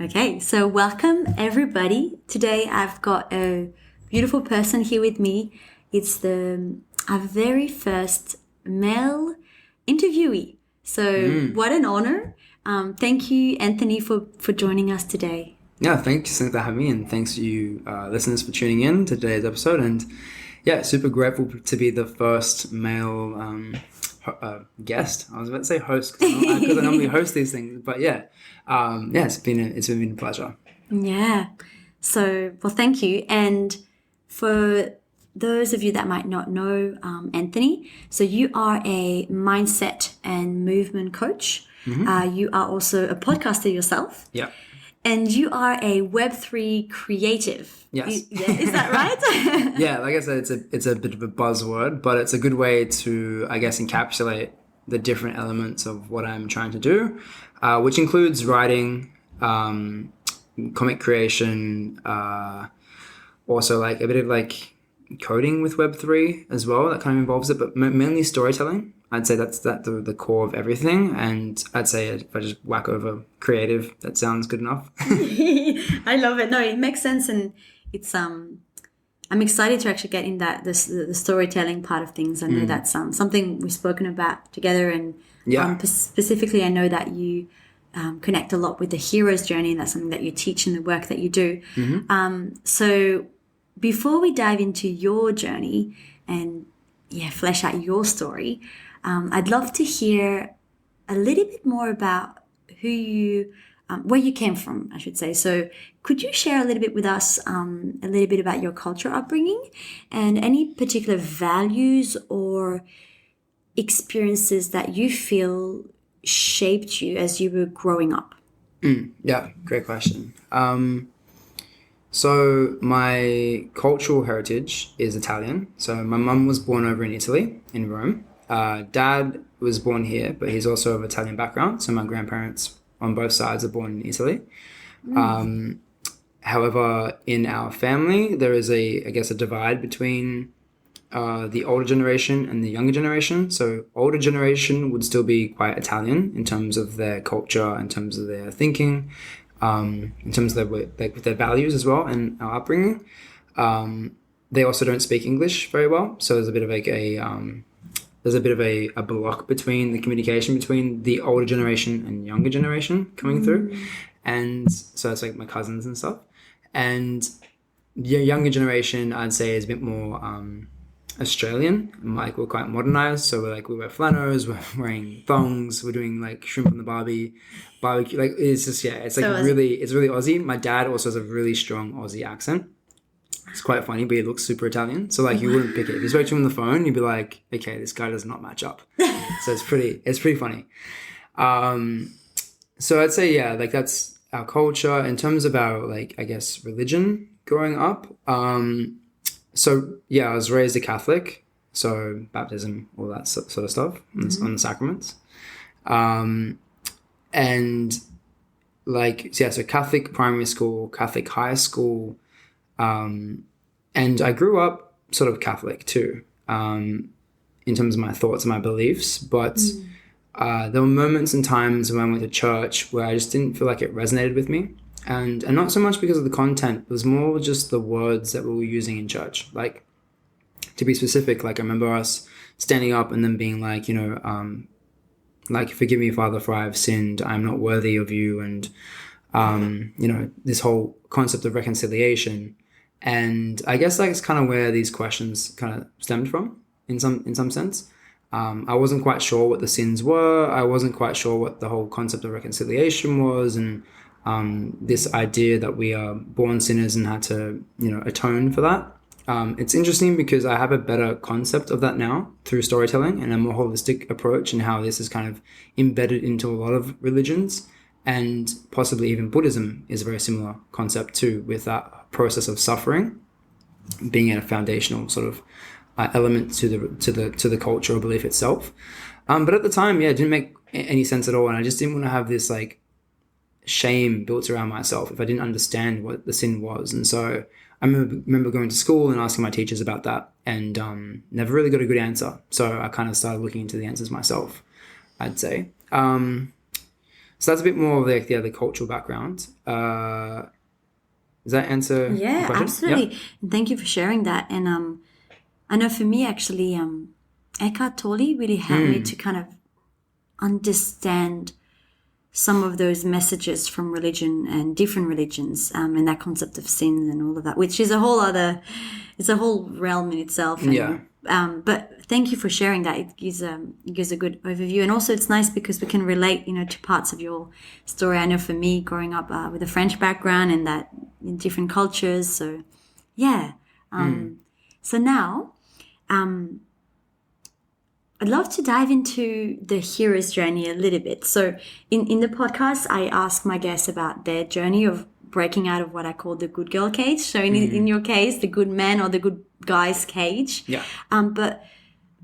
Okay, so welcome everybody. Today I've got a beautiful person here with me. It's our very first male interviewee. So what an honor. Thank you, Anthony, for joining us today. Yeah, thanks for having me, and thanks to you listeners for tuning in to today's episode. And yeah, super grateful to be the first male guest. I was about to say host because I normally host these things, but it's been a pleasure. Yeah. So, well, thank you. And for those of you that might not know Anthony, so you are a mindset and movement coach. You are also a podcaster yourself. Yeah. And you are a Web3 creative. Yes. Is that right? Yeah, like I said, it's a bit of a buzzword, but it's a good way to, I guess, encapsulate the different elements of what I'm trying to do, which includes writing, comic creation, also like a bit of like coding with Web3 as well. That kind of involves it, but mainly storytelling. I'd say that's the core of everything. And I'd say if I just whack over creative, that sounds good enough. I love it. No, it makes sense. And it's, I'm excited to actually get in the storytelling part of things. I know that's something we've spoken about together. And specifically, I know that you connect a lot with the hero's journey, and that's something that you teach in the work that you do. So before we dive into your journey and flesh out your story, I'd love to hear a little bit more about where you came from, I should say. So could you share a little bit with us, a little bit about your cultural upbringing and any particular values or experiences that you feel shaped you as you were growing up? Yeah, great question. So my cultural heritage is Italian. So my mum was born over in Italy, in Rome. Dad was born here, but he's also of Italian background. So my grandparents on both sides are born in Italy. However, in our family, there is a divide between the older generation and the younger generation. So older generation would still be quite Italian in terms of their culture, in terms of their thinking, in terms of their values as well and our upbringing. They also don't speak English very well, so there's a bit of a block between the communication between the older generation and younger generation coming through, and so it's like my cousins and stuff. And the younger generation, I'd say, is a bit more Australian. Like we're quite modernized, so we wear flannels, we're wearing thongs, we're doing like shrimp on the barbecue. Like it's just it's like so it's really Aussie. My dad also has a really strong Aussie accent. It's quite funny, but he looks super Italian. So like you wouldn't pick it. If you spoke to him on the phone, you'd be like, okay, this guy does not match up. So it's pretty funny. So I'd say like that's our culture in terms of our religion growing up. So I was raised a Catholic, so baptism, all that sort of stuff on the sacraments, and so Catholic primary school, Catholic high school, and I grew up sort of Catholic too, in terms of my thoughts and my beliefs, but there were moments and times when I went to church where I just didn't feel like it resonated with me. And not so much because of the content, it was more just the words that we were using in church. Like, to be specific, like I remember us standing up and then being like, forgive me, Father, for I have sinned, I'm not worthy of you. And, this whole concept of reconciliation. And I guess it's kind of where these questions kind of stemmed from in some sense. I wasn't quite sure what the sins were. I wasn't quite sure what the whole concept of reconciliation was. And this idea that we are born sinners and had to, atone for that. It's interesting because I have a better concept of that now through storytelling and a more holistic approach, and how this is kind of embedded into a lot of religions, and possibly even Buddhism is a very similar concept too, with that process of suffering being a foundational sort of element to the culture or belief itself. But at the time, it didn't make any sense at all, and I just didn't want to have this shame built around myself if I didn't understand what the sin was. And so I remember going to school and asking my teachers about that, and never really got a good answer. So I kind of started looking into the answers myself, I'd say. So that's a bit more of the cultural background. Does that answer the question? Absolutely. And thank you for sharing that. And I know for me, actually, Eckhart Tolle really helped me to kind of understand some of those messages from religion and different religions, and that concept of sin and all of that, which is it's a whole realm in itself. And, but thank you for sharing that. It gives a good overview. And also it's nice because we can relate, to parts of your story. I know for me, growing up with a French background and that in different cultures. So, yeah. So now, I'd love to dive into the hero's journey a little bit. So in the podcast, I ask my guests about their journey of breaking out of what I call the good girl cage. So in your case, the good man or the good guy's cage. Yeah. But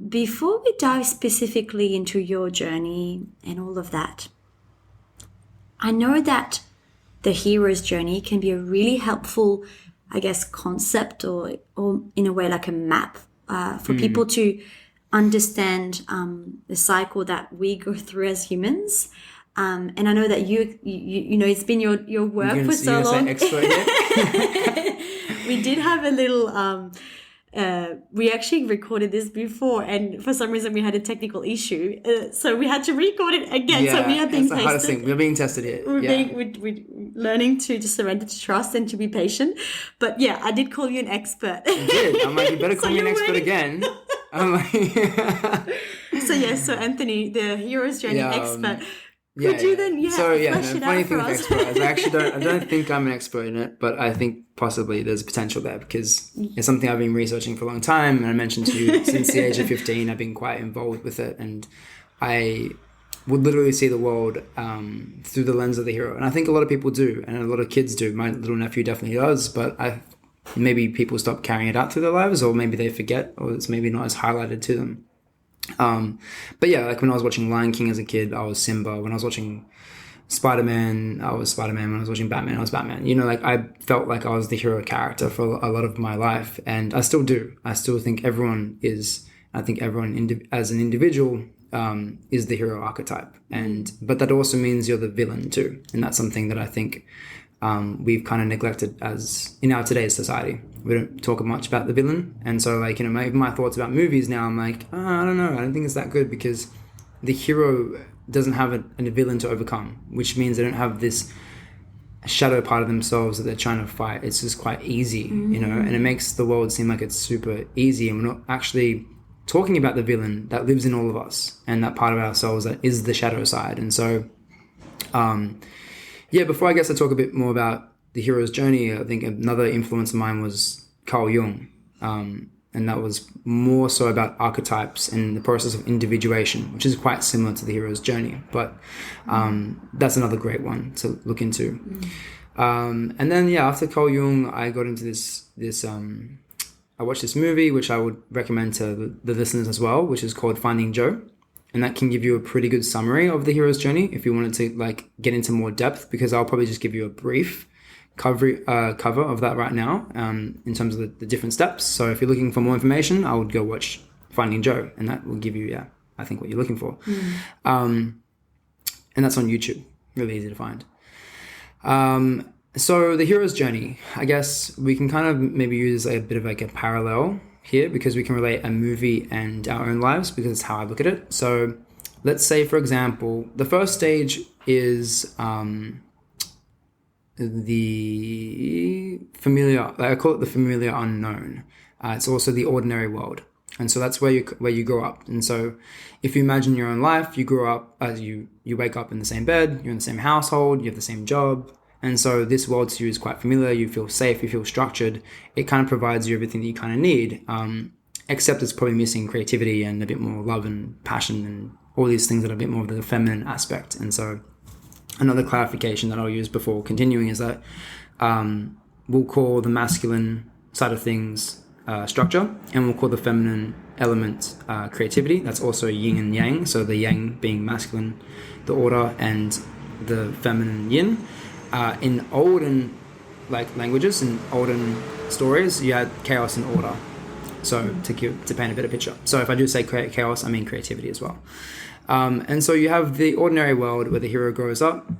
before we dive specifically into your journey and all of that, I know that the hero's journey can be a really helpful, I guess, concept or in a way like a map for people to understand the cycle that we go through as humans. And I know that you it's been your work for so long. Expert here? We did have a little we actually recorded this before, and for some reason we had a technical issue, so we had to record it again. So we are being the hardest thing. We're being tested here. We're learning to just surrender to trust and to be patient. But yeah, I did call you an expert. You did. I'm like, you better call me an expert again. I'm like so Anthony, the hero's journey expert. Could you then funny thing with expert is I don't think I'm an expert in it, but I think possibly there's potential there because it's something I've been researching for a long time, and I mentioned to you since the age of 15 I've been quite involved with it, and I would literally see the world through the lens of the hero, and I think a lot of people do, and a lot of kids do. My little nephew definitely does, but maybe people stop carrying it out through their lives, or maybe they forget, or it's maybe not as highlighted to them. But yeah, like when I was watching Lion King as a kid, I was Simba. When I was watching Spider-Man, I was Spider-Man. When I was watching Batman, I was Batman. Like I felt like I was the hero character for a lot of my life, and I still do. I still think everyone is. I think everyone as an individual is the hero archetype, but that also means you're the villain too, and that's something that I think we've kind of neglected as in our today's society. We don't talk much about the villain, and so my thoughts about movies now, I'm like, I don't know, I don't think it's that good because the hero doesn't have a villain to overcome, which means they don't have this shadow part of themselves that they're trying to fight. It's just quite easy, and it makes the world seem like it's super easy, and we're not actually talking about the villain that lives in all of us and that part of ourselves that is the shadow side. And so before I guess I talk a bit more about the hero's journey, I think another influence of mine was Carl Jung, and that was more so about archetypes and the process of individuation, which is quite similar to the hero's journey, but that's another great one to look into. And then after Carl Jung, I got into this I watched this movie which I would recommend to the listeners as well, which is called Finding Joe. And that can give you a pretty good summary of the hero's journey if you wanted to get into more depth, because I'll probably just give you a brief cover of that right now in terms of the different steps. So if you're looking for more information, I would go watch Finding Joe, and that will give you, I think what you're looking for. And that's on YouTube, really easy to find. So the hero's journey, I guess we can kind of maybe use a bit of a parallel here, because we can relate a movie and our own lives, because it's how I look at it. So let's say, for example, the first stage is the familiar, I call it the familiar unknown. It's also the ordinary world. And so that's where you grow up. And so if you imagine your own life, you grow up as you wake up in the same bed, you're in the same household, you have the same job. And so this world to you is quite familiar. You feel safe, you feel structured. It kind of provides you everything that you kind of need, except it's probably missing creativity and a bit more love and passion and all these things that are a bit more of the feminine aspect. And so another clarification that I'll use before continuing is that we'll call the masculine side of things structure, and we'll call the feminine element creativity. That's also yin and yang. So the yang being masculine, the order, and the feminine yin. In olden languages, in olden stories, you had chaos and order. So to paint a better picture. So if I do say chaos, I mean creativity as well. And so you have the ordinary world where the hero grows up.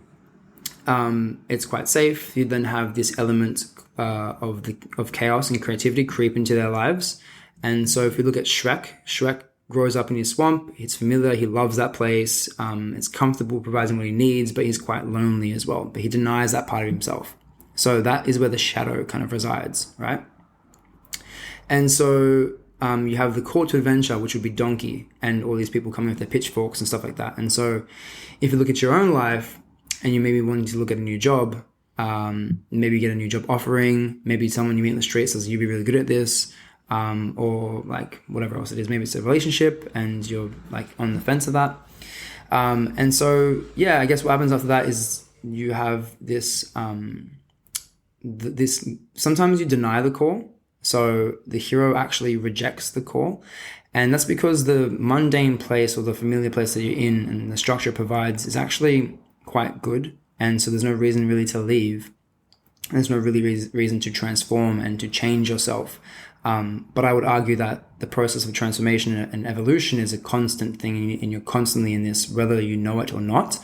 It's quite safe. You then have this element of chaos and creativity creep into their lives. And so if you look at Shrek grows up in his swamp. It's familiar. He loves that place. It's comfortable, provides him what he needs, but he's quite lonely as well. But he denies that part of himself. So that is where the shadow kind of resides, right? And so you have the call to adventure, which would be Donkey, and all these people coming with their pitchforks and stuff like that. And so if you look at your own life and you maybe wanting to look at a new job, maybe get a new job offering, maybe someone you meet in the street says you'd be really good at this, or like whatever else it is. Maybe it's a relationship and you're like on the fence of that. And so, yeah, I guess what happens after that is you have this, sometimes you deny the call. So the hero actually rejects the call. And that's because the mundane place or the familiar place that you're in and the structure it provides is actually quite good. And so there's no reason really to leave. There's no really reason to transform and to change yourself. But I would argue that the process of transformation and evolution is a constant thing, and you're constantly in this, whether you know it or not.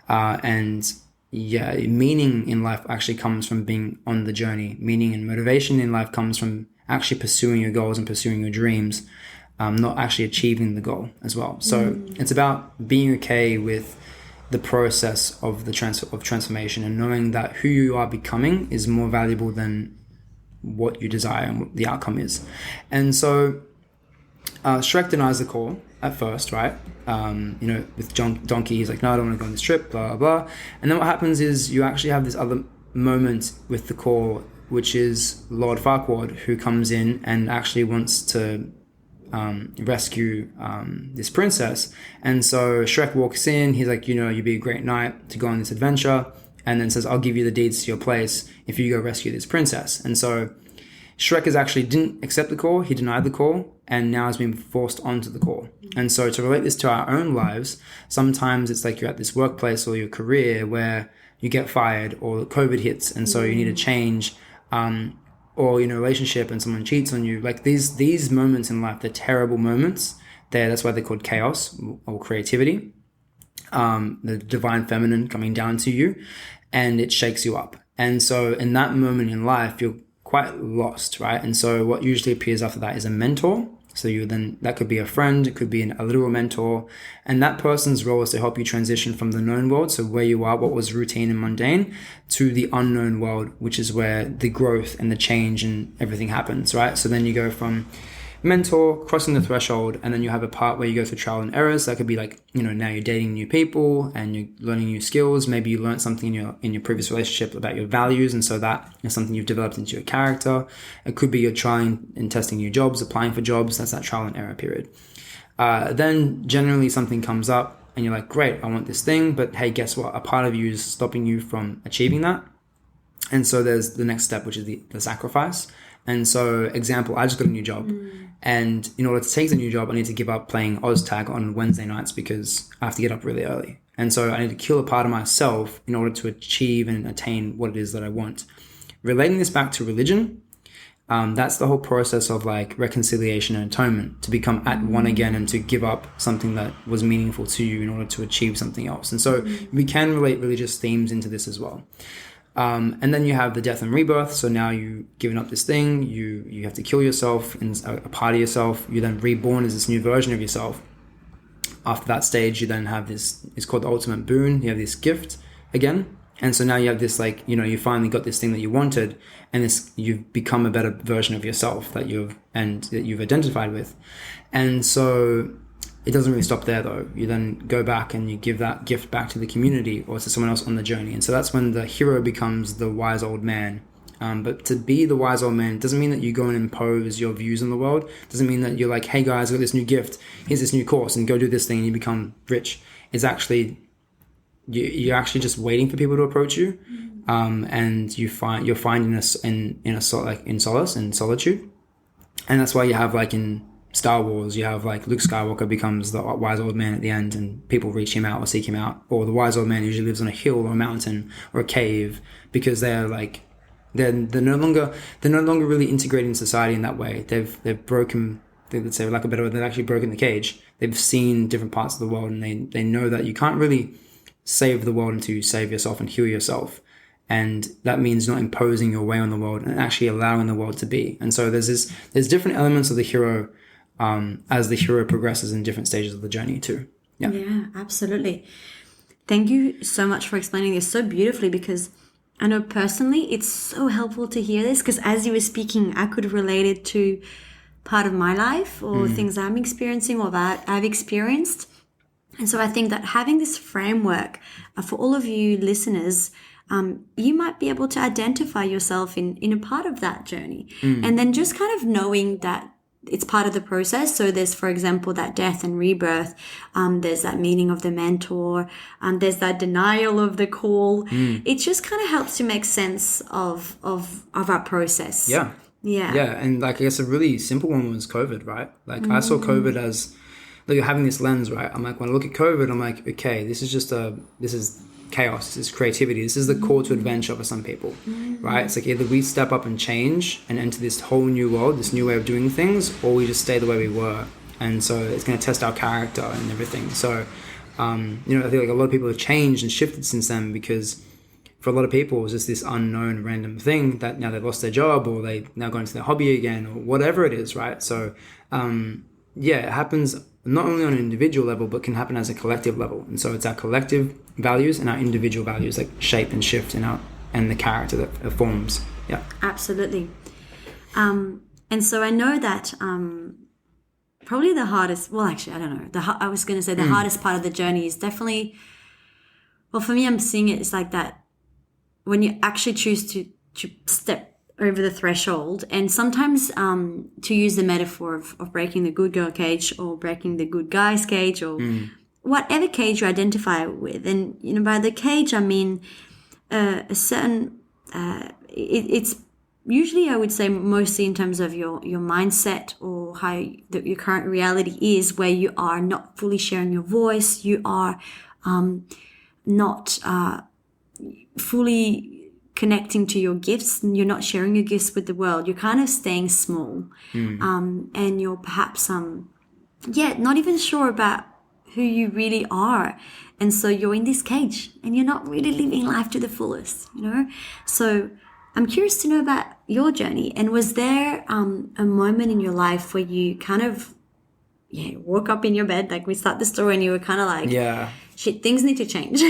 And yeah, meaning in life actually comes from being on the journey. Meaning and motivation in life comes from actually pursuing your goals and pursuing your dreams, not actually achieving the goal as well. So it's about being okay with the process of the transformation and knowing that who you are becoming is more valuable than what you desire and what the outcome is. And so Shrek denies the call at first, right? With Donkey, he's like, no, I don't want to go on this trip, blah, blah, blah. And then what happens is you actually have this other moment with the call, which is Lord Farquaad, who comes in and actually wants to rescue this princess. And so Shrek walks in, he's like, you'd be a great knight to go on this adventure, and then says, I'll give you the deeds to your place if you go rescue this princess. And so Shrek didn't accept the call, he denied the call, and now has been forced onto the call. And so to relate this to our own lives, sometimes it's like you're at this workplace or your career where you get fired or COVID hits, and so you need a change, or in a relationship and someone cheats on you. Like these moments in life, they're terrible moments. That's why they're called chaos or creativity. The divine feminine coming down to you, and it shakes you up. And so in that moment in life, you're quite lost, right? And so what usually appears after that is a mentor. So that could be a friend, it could be a literal mentor. And that person's role is to help you transition from the known world, so where you are, what was routine and mundane, to the unknown world, which is where the growth and the change and everything happens, right? So then you go from mentor, crossing the threshold, and then you have a part where you go through trial and errors. That could be like, now you're dating new people and you're learning new skills. Maybe you learned something in your previous relationship about your values, and so that is something you've developed into your character. It could be you're trying and testing new jobs, applying for jobs. That's that trial and error period. Then generally something comes up and you're like, great, I want this thing, but hey, guess what? A part of you is stopping you from achieving that. And so there's the next step, which is the sacrifice. And so, example, I just got a new job. And in order to take the new job, I need to give up playing OzTag on Wednesday nights because I have to get up really early. And so I need to kill a part of myself in order to achieve and attain what it is that I want. Relating this back to religion, that's the whole process of like reconciliation and atonement, to become at one again and to give up something that was meaningful to you in order to achieve something else. And so we can relate religious themes into this as well. And then you have the death and rebirth. So now you've given up this thing, you have to kill yourself and a part of yourself. You're then reborn as this new version of yourself. After that stage, you then have this, it's called the ultimate boon. You have this gift again. And so now you have this, like, you finally got this thing that you wanted, and you've become a better version of yourself that you've identified with. And so it doesn't really stop there though. You then go back and you give that gift back to the community or to someone else on the journey. And so that's when the hero becomes the wise old man. But to be the wise old man doesn't mean that you go and impose your views on the world. Doesn't mean that you're like, hey guys, I got this new gift. Here's this new course and go do this thing and you become rich. It's actually, you're actually just waiting for people to approach you. And you're finding this in solace and solitude. And that's why you have like in Star Wars, you have like Luke Skywalker becomes the wise old man at the end and people reach him out or seek him out. Or the wise old man usually lives on a hill or a mountain or a cave because they're like They're no longer really integrated in society in that way. They've broken, let's say, like a better word, they've actually broken the cage. They've seen different parts of the world, and they know that you can't really save the world until you save yourself and heal yourself. And that means not imposing your way on the world and actually allowing the world to be. And so there's different elements of the hero as the hero progresses in different stages of the journey too. Yeah, absolutely. Thank you so much for explaining this so beautifully, because I know personally it's so helpful to hear this, because as you were speaking, I could relate it to part of my life or things I'm experiencing or that I've experienced. And so I think that having this framework for all of you listeners, you might be able to identify yourself in a part of that journey. And then just kind of knowing that it's part of the process. So there's, for example, that death and rebirth. There's that meeting of the mentor. There's that denial of the call. It just kind of helps to make sense of our process. Yeah. And like, I guess a really simple one was COVID, right? Like I saw COVID as like having this lens, right? I'm like, when I look at COVID, I'm like, okay, this is chaos, this is creativity, this is the call to adventure for some people, right? It's like either we step up and change and enter this whole new world, this new way of doing things, or we just stay the way we were. And so it's going to test our character and everything. So, I feel like a lot of people have changed and shifted since then, because for a lot of people it was just this unknown random thing that now they've lost their job, or they now go into their hobby again, or whatever it is, right? So, it happens not only on an individual level, but can happen as a collective level. And so it's our collective values and our individual values that shape and shift and the character that it forms. Yeah, absolutely. And so I know that probably the hardest, well, actually, I don't know. I was going to say the hardest part of the journey is definitely, well, for me, I'm seeing it, it's like that when you actually choose to step over the threshold, and sometimes to use the metaphor of breaking the good girl cage or breaking the good guy's cage, or whatever cage you identify with. And by the cage I mean a certain it's usually, I would say, mostly in terms of your mindset, or how your current reality is, where you are not fully sharing your voice, you are not fully connecting to your gifts, and you're not sharing your gifts with the world. You're kind of staying small, and you're perhaps not even sure about who you really are, and so you're in this cage and you're not really living life to the fullest, So I'm curious to know about your journey. And was there a moment in your life where you kind of woke up in your bed, like we start the story, and you were kind of like, shit, things need to change?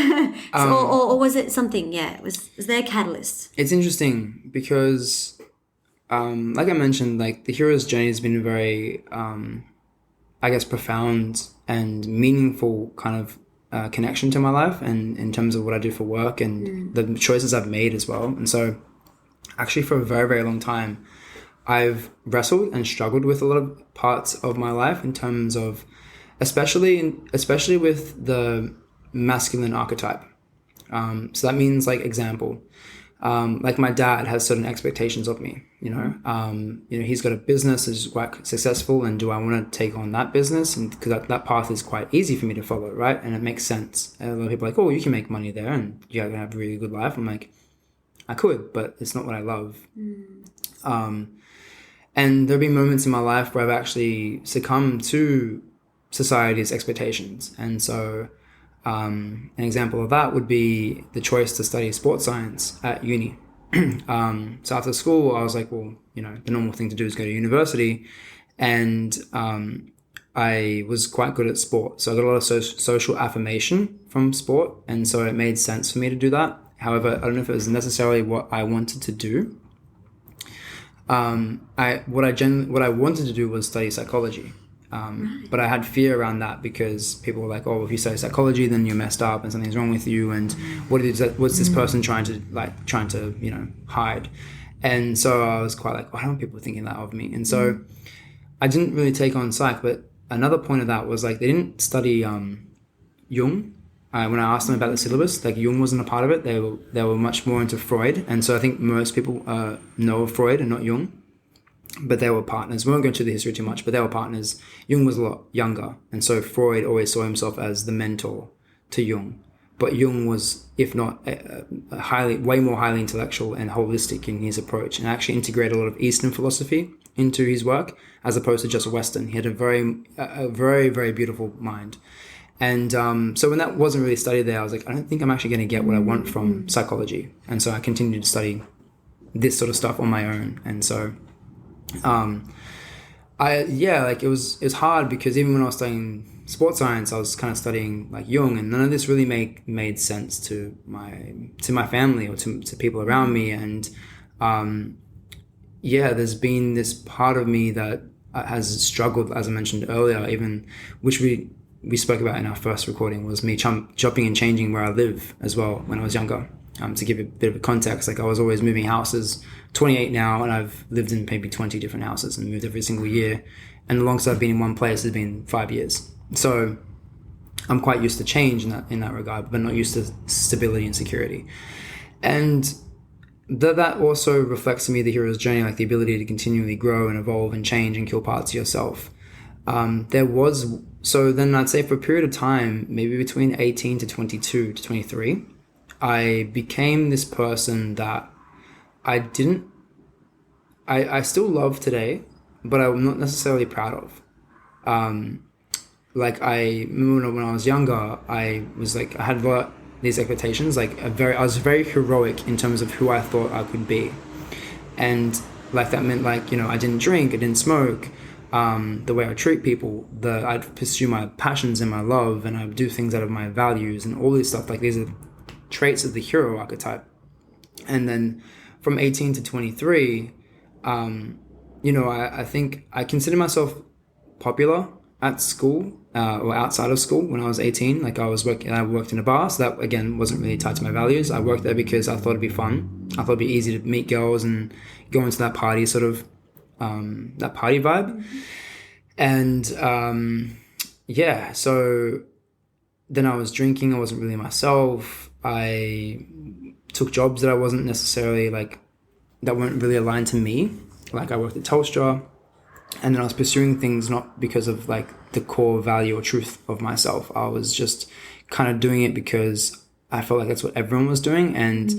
Or was it something, was there a catalyst? It's interesting because, like I mentioned, like the hero's journey has been a very, I guess, profound and meaningful kind of connection to my life, and in terms of what I do for work and the choices I've made as well. And so actually for a very, very long time, I've wrestled and struggled with a lot of parts of my life in terms of, especially with the masculine archetype. So that means, like, example, like my dad has certain expectations of me, he's got a business that's quite successful, and do I want to take on that business? And because that path is quite easy for me to follow, right? And it makes sense. And a lot of people are like, oh, you can make money there and you're going to have a really good life. I'm like, I could, but it's not what I love. And there'll be moments in my life where I've actually succumbed to society's expectations. And so an example of that would be the choice to study sports science at uni. So after school, I was like, well, the normal thing to do is go to university. And I was quite good at sport. So I got a lot of social affirmation from sport. And so it made sense for me to do that. However, I don't know if it was necessarily what I wanted to do. What I wanted to do was study psychology. But I had fear around that, because people were like, oh, if you study psychology, then you're messed up and something's wrong with you. And what's this person trying to hide? And so I was quite like, I don't want people thinking that of me. And so I didn't really take on psych. But another point of that was, like, they didn't study Jung. When I asked them about the syllabus, like, Jung wasn't a part of it. They were much more into Freud. And so I think most people know of Freud and not Jung. But they were partners. We won't go into the history too much, but they were partners. Jung was a lot younger. And so Freud always saw himself as the mentor to Jung. but Jung was, if not way more highly intellectual and holistic in his approach, and actually integrated a lot of Eastern philosophy into his work as opposed to just Western. He had a very, very beautiful mind. And so when that wasn't really studied there, I was like, I don't think I'm actually going to get what I want from psychology. And so I continued to study this sort of stuff on my own. And so, it was hard because even when I was studying sports science, I was kind of studying like Jung, and none of this really made sense to my family or to people around me. And there's been this part of me that has struggled, as I mentioned earlier, even which we spoke about in our first recording, was me chopping and changing where I live as well when I was younger. To give a bit of a context, like I was always moving houses, 28 now, and I've lived in maybe 20 different houses and moved every single year. And the longest I've been in one place has been 5 years. So I'm quite used to change in that regard, but not used to stability and security. And that also reflects to me the hero's journey, like the ability to continually grow and evolve and change and kill parts of yourself. So then I'd say for a period of time, maybe between 18 to 22 to 23, I became this person that I still love today, but I'm not necessarily proud of. Like I remember when I was younger, I had these expectations. I was very heroic in terms of who I thought I could be, and like that meant I didn't drink, I didn't smoke, the way I treat people, I'd pursue my passions and my love, and I'd do things out of my values and all this stuff. Like these are traits of the hero archetype. And then from 18 to 23, I think I consider myself popular at school or outside of school. When I was 18, I worked in a bar, so that again wasn't really tied to my values. I worked there because I thought it'd be fun. I thought it'd be easy to meet girls and go into that party sort of that party vibe. And so then I was drinking. I wasn't really myself. I took jobs that I wasn't necessarily that weren't really aligned to me. Like I worked at Telstra, and then I was pursuing things not because of the core value or truth of myself. I was just kind of doing it because I felt like that's what everyone was doing, and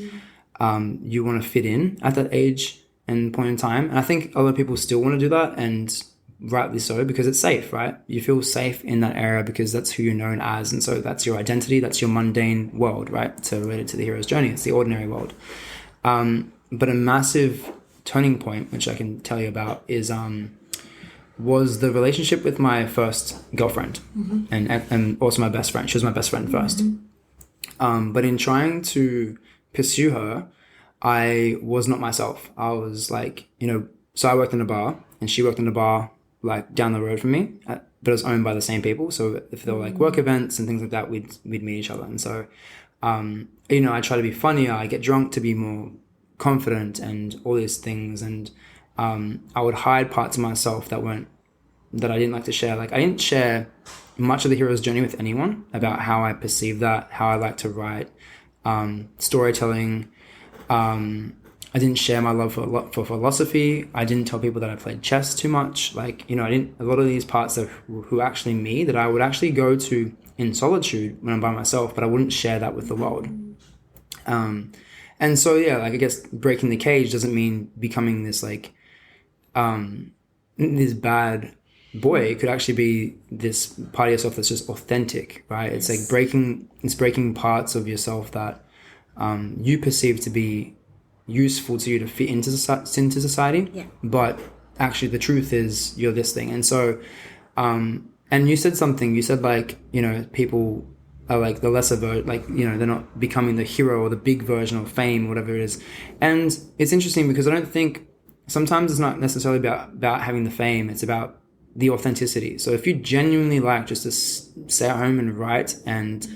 you want to fit in at that age and point in time. And I think a lot of people still want to do that, and rightly so, because it's safe, right? You feel safe in that area because that's who you're known as, and so that's your identity, that's your mundane world, right? So related to the hero's journey, it's the ordinary world. But a massive turning point, which I can tell you about, is was the relationship with my first girlfriend, and also my best friend. She was my best friend first. But in trying to pursue her, I was not myself. I was so I worked in a bar, and she worked in a bar down the road from me, but it was owned by the same people. So if there were work events and things like that, we'd meet each other. And so, I try to be funnier. I get drunk to be more confident and all these things. And I would hide parts of myself that I didn't like to share. I didn't share much of the hero's journey with anyone about how I perceive that, how I like to write, storytelling. I didn't share my love for philosophy. I didn't tell people that I played chess too much. I didn't, a lot of these parts of who actually me that I would actually go to in solitude when I'm by myself, but I wouldn't share that with the world. And so, I guess breaking the cage doesn't mean becoming this this bad boy. It could actually be this part of yourself that's just authentic, right? Yes. It's breaking parts of yourself that you perceive to be useful to you to fit into society, but actually the truth is you're this thing. And so and you said people are the lesser they're not becoming the hero or the big version of fame, whatever it is. And it's interesting because I don't think sometimes it's not necessarily about having the fame, it's about the authenticity. So if you genuinely just to stay at home and write and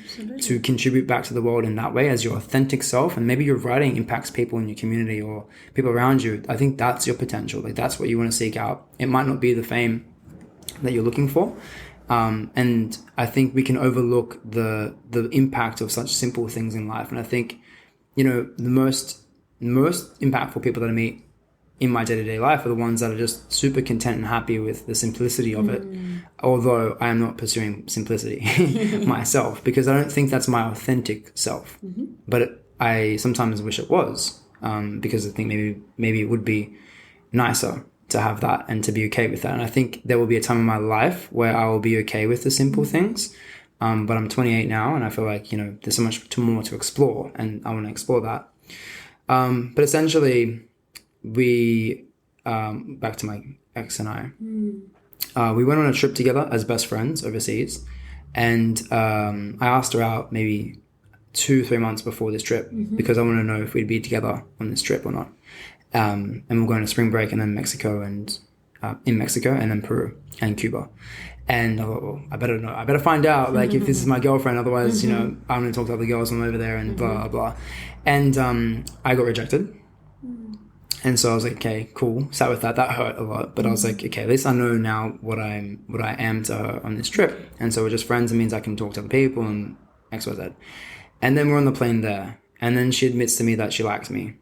to contribute back to the world in that way as your authentic self, and maybe your writing impacts people in your community or people around you, I think that's your potential. That's what you want to seek out. It might not be the fame that you're looking for. And I think we can overlook the impact of such simple things in life. And I think, the most impactful people that I meet in my day-to-day life are the ones that are just super content and happy with the simplicity of it. Although I am not pursuing simplicity myself, because I don't think that's my authentic self. But I sometimes wish it was, because I think maybe it would be nicer to have that and to be okay with that. And I think there will be a time in my life where I will be okay with the simple things. But I'm 28 now, and I feel like, there's so much more to explore, and I want to explore that. But essentially, we, back to my ex and I, we went on a trip together as best friends overseas. And I asked her out maybe 2-3 months before this trip, because I wanted to know if we'd be together on this trip or not. And we're going to spring break and then Mexico and in Mexico and then Peru and Cuba. And I thought, well, I better find out, like, if this is my girlfriend, otherwise, I'm going to talk to other girls when I'm over there and blah, blah, blah. And I got rejected. And so I was like, okay, cool. Sat with that. That hurt a lot. But I was like, okay, at least I know now what I am to her on this trip. And so we're just friends. It means I can talk to other people and X, Y, Z. And then we're on the plane there. And then she admits to me that she likes me.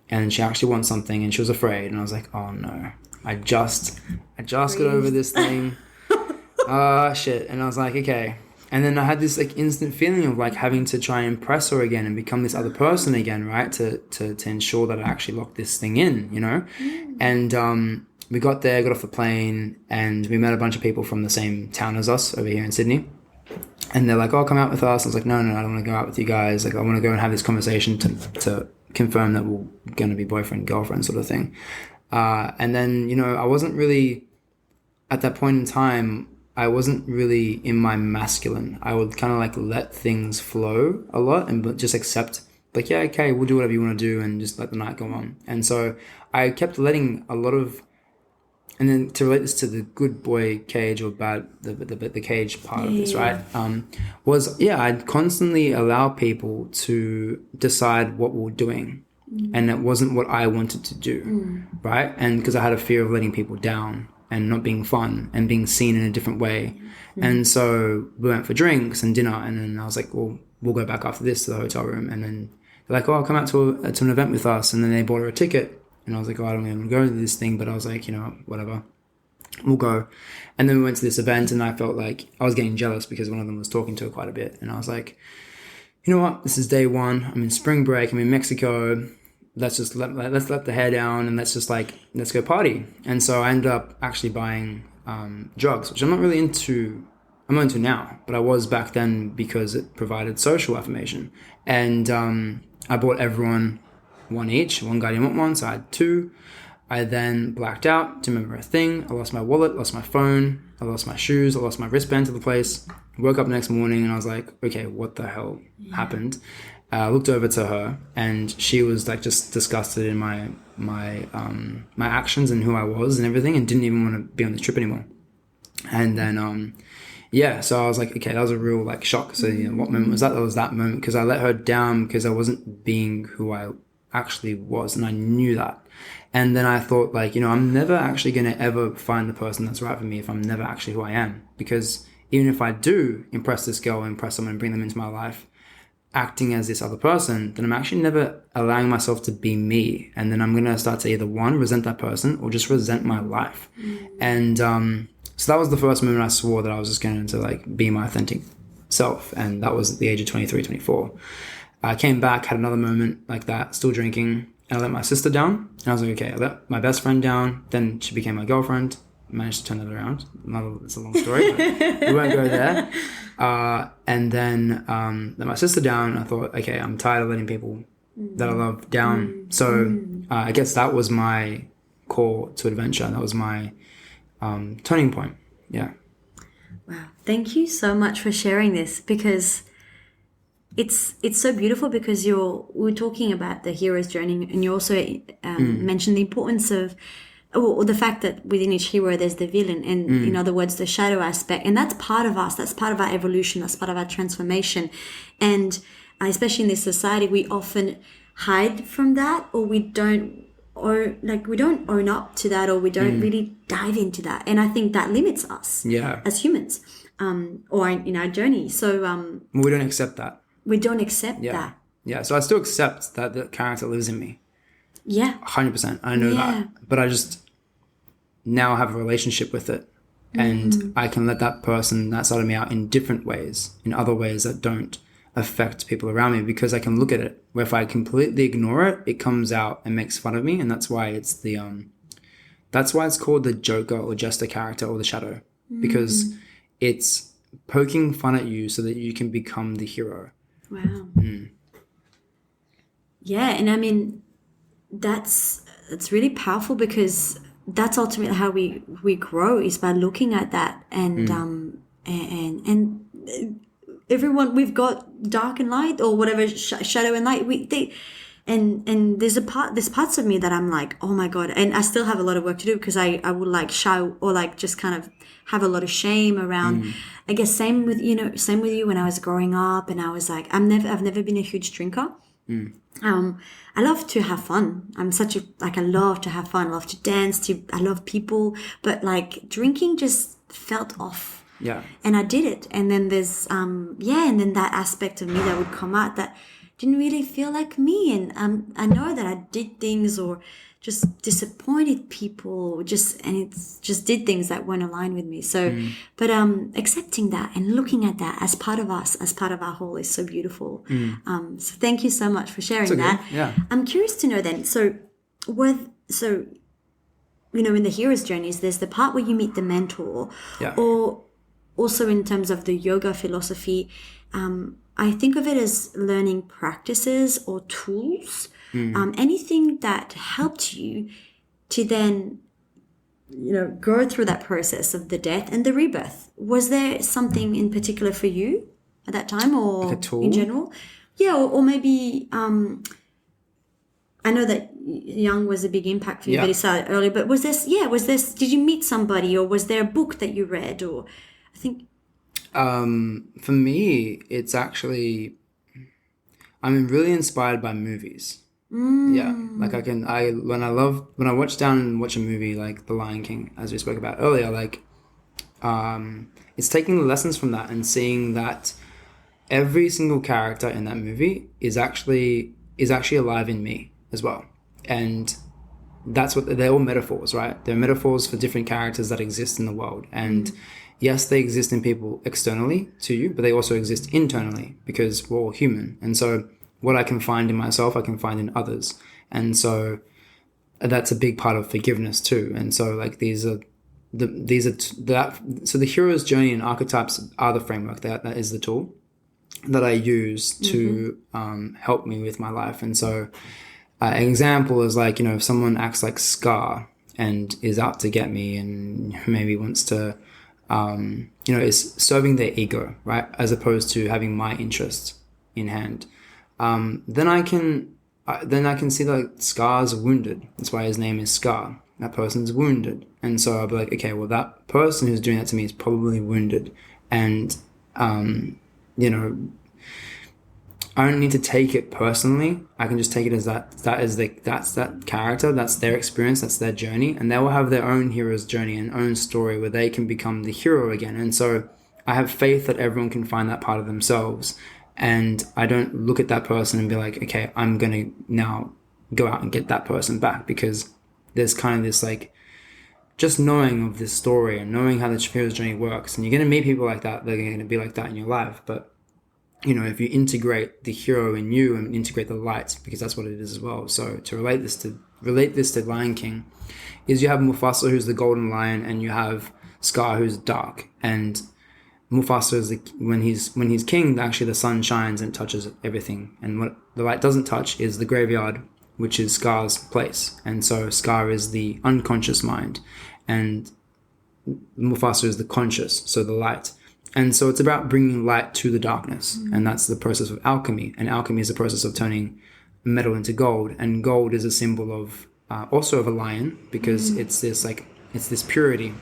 And she actually wants something, and she was afraid. And I was like, oh no, I just got over this thing. Shit. And I was like, okay. And then I had this like instant feeling of like having to try and impress her again and become this other person again, right? To ensure that I actually locked this thing in, And we got there, got off the plane, and we met a bunch of people from the same town as us over here in Sydney. And they're like, oh, come out with us. I was like, no, I don't want to go out with you guys. Like, I want to go and have this conversation to confirm that we're going to be boyfriend, girlfriend sort of thing. And then, I wasn't really, at that point in time, I wasn't really in my masculine. I would kind of like let things flow a lot and just accept, like, yeah, okay, we'll do whatever you want to do and just let the night go on. And so I kept letting a lot of, and then to relate this to the good boy cage or bad, the cage part of this, right? I'd constantly allow people to decide what we're doing. And it wasn't what I wanted to do, right? And because I had a fear of letting people down and not being fun and being seen in a different way. And so we went for drinks and dinner, and then I was like, well, we'll go back after this to the hotel room. And then they're like, oh, come out to an event with us. And then they bought her a ticket. And I was like, oh, I don't even want to go to this thing. But I was like, whatever, we'll go. And then we went to this event, and I felt like I was getting jealous because one of them was talking to her quite a bit. And I was like, you know what? This is day one. I'm in spring break. I'm in Mexico. Let's let the hair down and let's go party. And so I ended up actually buying drugs, which I'm not really into. I'm into now, but I was back then because it provided social affirmation. And I bought everyone one each. One guy didn't want one, so I had two. I then blacked out, didn't remember a thing. I lost my wallet, lost my phone, I lost my shoes, I lost my wristband to the place. Woke up next morning and I was like, okay, what the hell happened? I looked over to her, and she was like just disgusted in my actions and who I was and everything, and didn't even want to be on this trip anymore. And then so I was like, okay, that was a real like shock. So what moment was that? That was that moment, because I let her down because I wasn't being who I actually was, and I knew that. And then I thought, like, I'm never actually going to ever find the person that's right for me if I'm never actually who I am. Because even if I do impress this girl, impress someone and bring them into my life, acting as this other person, then I'm actually never allowing myself to be me. And then I'm going to start to either one, resent that person, or just resent my life. And so that was the first moment I swore that I was just going to like be my authentic self. And that was at the age of 23, 24. I came back, had another moment like that, still drinking. And I let my sister down. And I was like, okay, I let my best friend down. Then she became my girlfriend. Managed to turn that around. It's a long story, but we won't go there. And then let my sister down. I thought, okay, I'm tired of letting people that I love down. So I guess that was my call to adventure. That was my turning point. Yeah. Wow. Thank you so much for sharing this, because it's so beautiful, because we're talking about the hero's journey, and you also mentioned the importance of, or the fact that within each hero there's the villain, and in other words the shadow aspect, and that's part of us, that's part of our evolution, that's part of our transformation. And especially in this society, we often hide from that, or we don't own up to that, or we don't really dive into that, and I think that limits us as humans, or in our journey. So we don't accept that. We don't accept that. Yeah, so I still accept that the character lives in me. Yeah. 100%. I know that. But I just now have a relationship with it. And I can let that person, that side of me out in different ways, in other ways that don't affect people around me, because I can look at it. Where if I completely ignore it, it comes out and makes fun of me. And that's why it's that's why it's called the Joker or Jester character or the Shadow, because it's poking fun at you so that you can become the hero. Wow. Yeah, and I mean, that's really powerful, because that's ultimately how we grow, is by looking at that, and everyone, we've got dark and light, or whatever, shadow and light. And there's parts of me that I'm like, oh my God, and I still have a lot of work to do, because I would like shy, or like just kind of have a lot of shame around. I guess same with you when I was growing up, and I was like, I've never been a huge drinker. I love to have fun. I love to have fun. I love to dance. I love people, but like drinking just felt off. Yeah. And I did it. And then there's, and then that aspect of me that would come out that didn't really feel like me. And I know that I did things or just disappointed people, and it's just did things that weren't aligned with me. So, but accepting that and looking at that as part of us, as part of our whole, is so beautiful. So thank you so much for sharing that. Yeah. I'm curious to know then, in the hero's journeys, there's the part where you meet the mentor, or also in terms of the yoga philosophy, I think of it as learning practices or tools, anything that helped you to then, go through that process of the death and the rebirth. Was there something in particular for you at that time, or like a tool? In general? Yeah, or maybe, I know that young was a big impact for you, but you started early, but was this, did you meet somebody, or was there a book that you read, or I think... For me, it's actually, I'm really inspired by movies. Yeah. Like when I watch down and watch a movie like The Lion King, as we spoke about earlier, like, it's taking the lessons from that and seeing that every single character in that movie is actually alive in me as well. And that's they're all metaphors, right? They're metaphors for different characters that exist in the world. And yes, they exist in people externally to you, but they also exist internally, because we're all human. And so what I can find in myself, I can find in others. And so that's a big part of forgiveness too. And so like so the hero's journey and archetypes are the framework, that is the tool that I use to help me with my life. And so an example is like, if someone acts like Scar and is out to get me and maybe wants to, is serving their ego, right? As opposed to having my interest in hand. Then I can see that Scar's wounded. That's why his name is Scar. That person's wounded. And so I'll be like, okay, well, that person who's doing that to me is probably wounded. And, I don't need to take it personally. I can just take it as that's that character, that's their experience, that's their journey, and they will have their own hero's journey and own story where they can become the hero again. And so I have faith that everyone can find that part of themselves. And I don't look at that person and be like, okay, I'm going to now go out and get that person back, because there's kind of this like, just knowing of this story and knowing how the hero's journey works. And you're going to meet people like that. They're going to be like that in your life. But if you integrate the hero in you and integrate the light, because that's what it is as well. So to relate this to Lion King, is you have Mufasa, who's the golden lion, and you have Scar, who's dark. And Mufasa is when he's king, actually the sun shines and touches everything. And what the light doesn't touch is the graveyard, which is Scar's place. And so Scar is the unconscious mind, and Mufasa is the conscious, so the light. And so it's about bringing light to the darkness. And that's the process of alchemy. And alchemy is the process of turning metal into gold. And gold is a symbol of also of a lion, because it's this purity.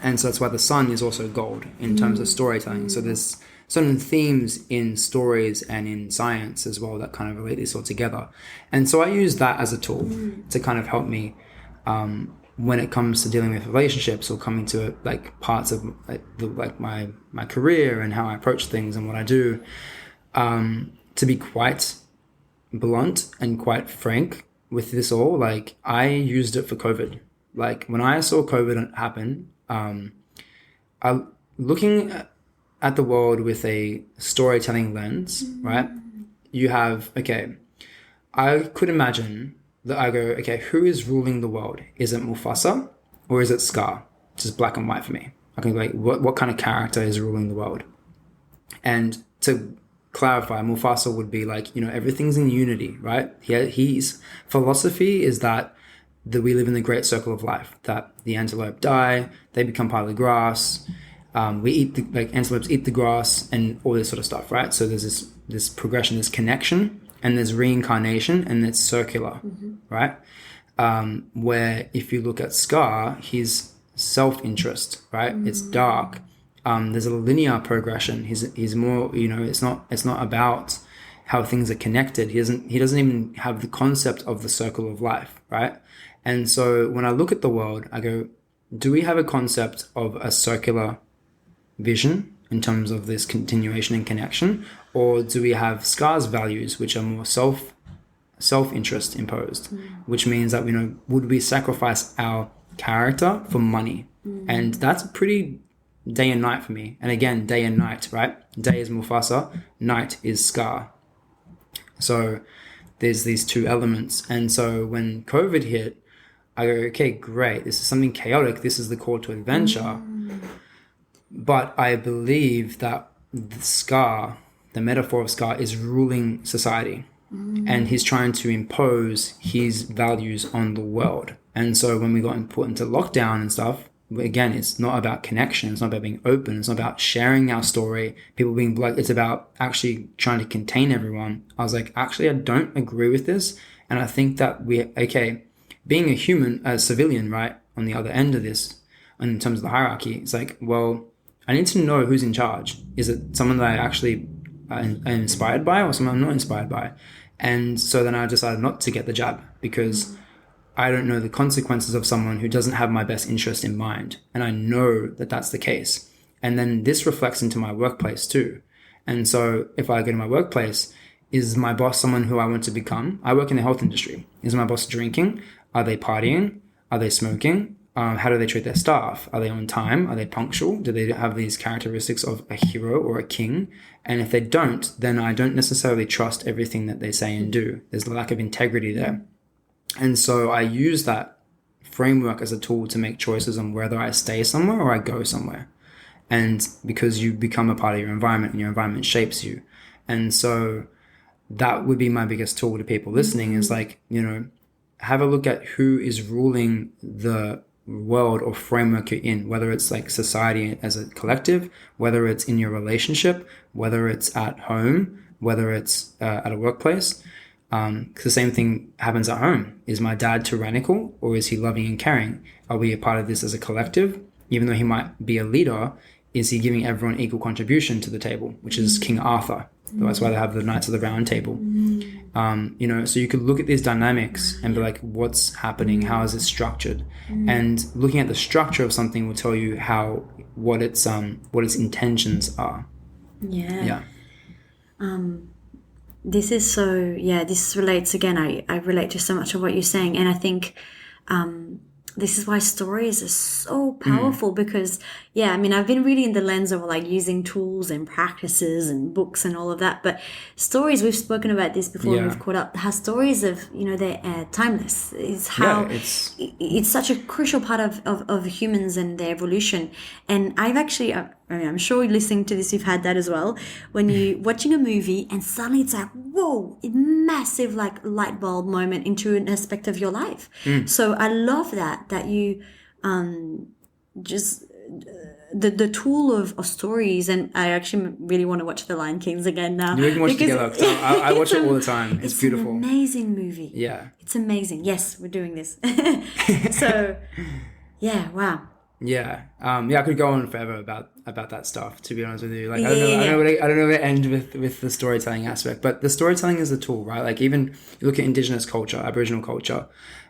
And so that's why the sun is also gold in terms of storytelling. So there's certain themes in stories and in science as well that kind of relate this all together. And so I use that as a tool to kind of help me when it comes to dealing with relationships, or coming to like parts of like my career and how I approach things and what I do, to be quite blunt and quite frank with this all, like I used it for COVID. Like when I saw COVID happen, I looking at the world with a storytelling lens, right? You have, okay, I could imagine that I go, okay, who is ruling the world? Is it Mufasa or is it Scar? Just black and white for me. I can go like, what kind of character is ruling the world? And to clarify, Mufasa would be like, you know, everything's in unity, right? His philosophy is that we live in the great circle of life, that the antelope die, they become part of the grass, we eat antelopes eat the grass and all this sort of stuff, right? So there's this progression, this connection, and there's reincarnation, and it's circular, right? Where if you look at Scar, his self-interest, right? It's dark. There's a linear progression. He's more, you know, it's not about how things are connected. He doesn't even have the concept of the circle of life, right? And so when I look at the world, I go, do we have a concept of a circular vision in terms of this continuation and connection, or do we have Scar's values, which are more self-interest imposed, which means that, you know, would we sacrifice our character for money? And that's pretty day and night for me. And again, day and night, right? Day is Mufasa, night is Scar. So there's these two elements. And so when COVID hit, I go, okay, great. This is something chaotic. This is the call to adventure. But I believe that the Scar, the metaphor of Scar, is ruling society. And he's trying to impose his values on the world. And so when we got put into lockdown and stuff, again, it's not about connection. It's not about being open. It's not about sharing our story. People being black. It's about actually trying to contain everyone. I was like, actually, I don't agree with this. And I think that being a human, a civilian, right, on the other end of this, in terms of the hierarchy, it's like, well, I need to know who's in charge. Is it someone that I actually am inspired by, or someone I'm not inspired by? And so then I decided not to get the jab, because I don't know the consequences of someone who doesn't have my best interest in mind. And I know that that's the case. And then this reflects into my workplace too. And so if I go to my workplace, is my boss someone who I want to become? I work in the health industry. Is my boss drinking? Are they partying? Are they smoking? How do they treat their staff? Are they on time? Are they punctual? Do they have these characteristics of a hero or a king? And if they don't, then I don't necessarily trust everything that they say and do. There's a lack of integrity there. And so I use that framework as a tool to make choices on whether I stay somewhere or I go somewhere. And because you become a part of your environment and your environment shapes you. And so that would be my biggest tool to people listening, is like, you know, have a look at who is ruling the world or framework you're in, whether it's like society as a collective, whether it's in your relationship, whether it's at home, whether it's at a workplace. Because the same thing happens at home. Is my dad tyrannical, or is he loving and caring? Are we a part of this as a collective? Even though he might be a leader, is he giving everyone equal contribution to the table, which is King Arthur? That's why they have the Knights of the Round Table. You know, so you could look at these dynamics and be like, what's happening? How is it structured? And looking at the structure of something will tell you what its intentions are. Yeah. This is so, this relates again. I relate to so much of what you're saying. And I think this is why stories are so powerful, because, I mean, I've been reading the lens of like using tools and practices and books and all of that. But stories, we've spoken about this before, we've caught up, how stories of, you know, they're timeless. It's how it's such a crucial part of humans and their evolution. And I've actually, I'm sure listening to this, you've had that as well. When you're watching a movie and suddenly it's like, whoa, a massive like light bulb moment into an aspect of your life. So I love that you just the tool of stories. And I actually really want to watch The Lion Kings again now. We can watch it together. I watch it all the time. It's beautiful. It's an amazing movie. Yeah. It's amazing. Yes, we're doing this. So, wow. Yeah. I could go on forever about that stuff, to be honest with you. Like, I don't know where to end with the storytelling aspect, but the storytelling is a tool, right? Like, even you look at Indigenous culture, Aboriginal culture,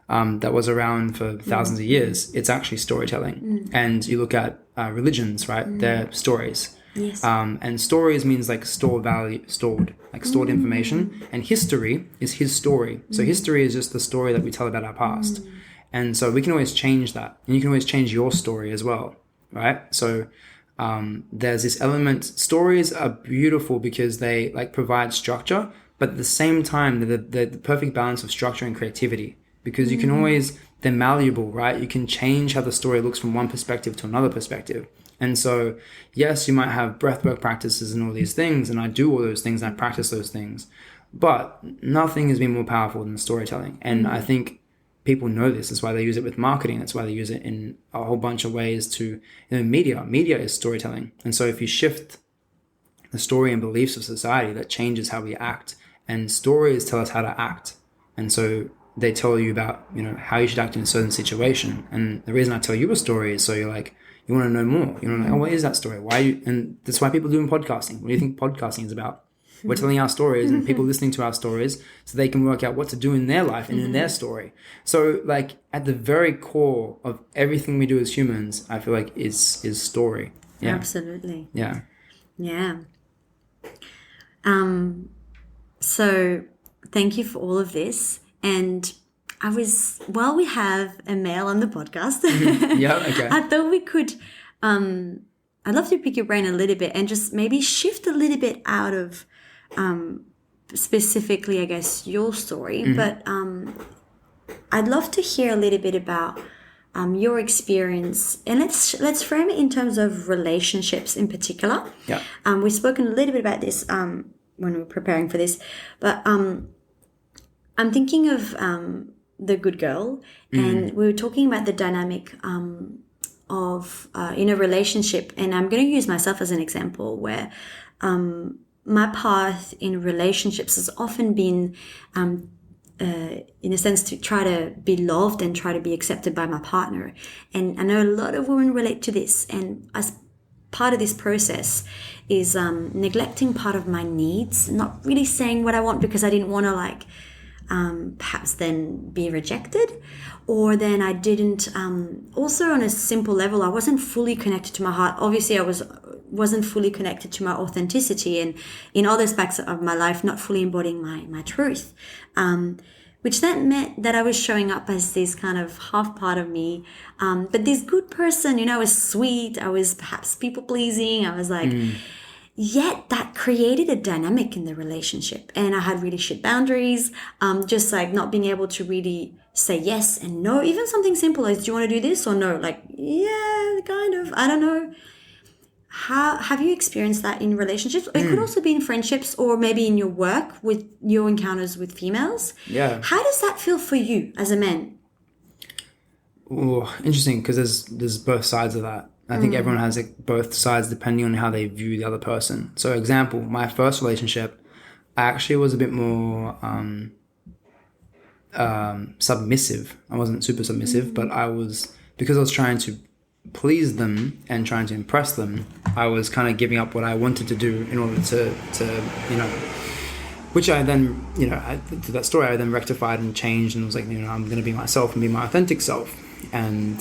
that was around for thousands of years. It's actually storytelling. And you look at religions, right? They're stories. Yes. And stories means like stored information, and history is his story. So history is just the story that we tell about our past. And so we can always change that, and you can always change your story as well, right? So there's this element. Stories are beautiful because they like provide structure, but at the same time, they're the perfect balance of structure and creativity, because you can always, they're malleable, right? You can change how the story looks from one perspective to another perspective. And so, yes, you might have breathwork practices and all these things, and I do all those things and I practice those things, but nothing has been more powerful than storytelling. And I think people know this. That's why they use it with marketing. That's why they use it in a whole bunch of ways to, media. Media is storytelling. And so if you shift the story and beliefs of society, that changes how we act. And stories tell us how to act. And so they tell you about, how you should act in a certain situation. And the reason I tell you a story is so you're like, you want to know more. You want to know, what is that story? And that's why people do in podcasting. What do you think podcasting is about? We're telling our stories and people listening to our stories so they can work out what to do in their life and in their story. So like at the very core of everything we do as humans, I feel like is story. Yeah. Absolutely. Yeah. Yeah. So thank you for all of this. And while we have a male on the podcast, yeah, okay. I thought we could, I'd love to pick your brain a little bit and just maybe shift a little bit out of specifically, I guess, your story. But I'd love to hear a little bit about your experience, and let's frame it in terms of relationships in particular. Yeah. We've spoken a little bit about this when we were preparing for this, but I'm thinking of the good girl, and we were talking about the dynamic of in a relationship, and I'm going to use myself as an example where my path in relationships has often been in a sense to try to be loved and try to be accepted by my partner. And I know a lot of women relate to this, and as part of this process is neglecting part of my needs, not really saying what I want because I didn't want to perhaps then be rejected, or then I didn't also on a simple level I wasn't fully connected to my heart. Obviously I wasn't fully connected to my authenticity, and in other aspects of my life not fully embodying my truth, which that meant that I was showing up as this kind of half part of me, but this good person, I was sweet, I was perhaps people pleasing, I was like yet that created a dynamic in the relationship, and I had really shit boundaries, just like not being able to really say yes and no, even something simple as, do you want to do this or no? Like, yeah, kind of, I don't know. How have you experienced that in relationships? It could also be in friendships, or maybe in your work with your encounters with females. Yeah. How does that feel for you as a man? Oh, interesting, because there's both sides of that. I think everyone has both sides depending on how they view the other person. So, example, my first relationship, I actually was a bit more submissive. I wasn't super submissive, but because I was trying to please them and trying to impress them, I was kind of giving up what I wanted to do in order to which I then, through that story, I then rectified and changed and was like, I'm going to be myself and be my authentic self. And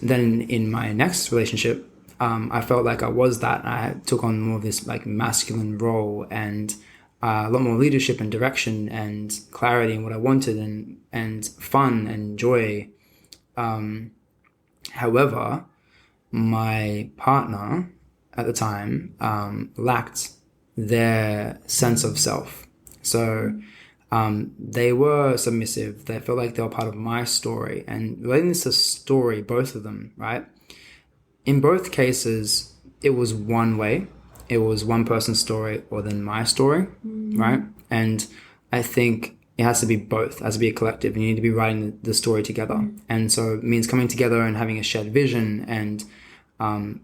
then in my next relationship, I felt like I was that. I took on more of this like masculine role and a lot more leadership and direction and clarity in what I wanted and fun and joy. However, my partner at the time lacked their sense of self. So they were submissive. They felt like they were part of my story. And relating this to story, both of them, right? In both cases, it was one way. It was one person's story or then my story, right? And I think it has to be both. It has to be a collective. And you need to be writing the story together. And so it means coming together and having a shared vision and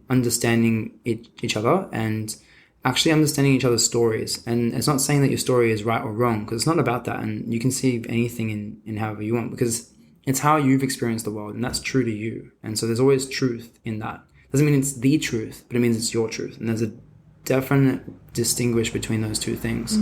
understanding each other and actually understanding each other's stories. And it's not saying that your story is right or wrong, because it's not about that. And you can see anything in however you want, because it's how you've experienced the world, and that's true to you. And so there's always truth in that. Doesn't mean it's the truth, but it means it's your truth. And there's a definite distinguish between those two things.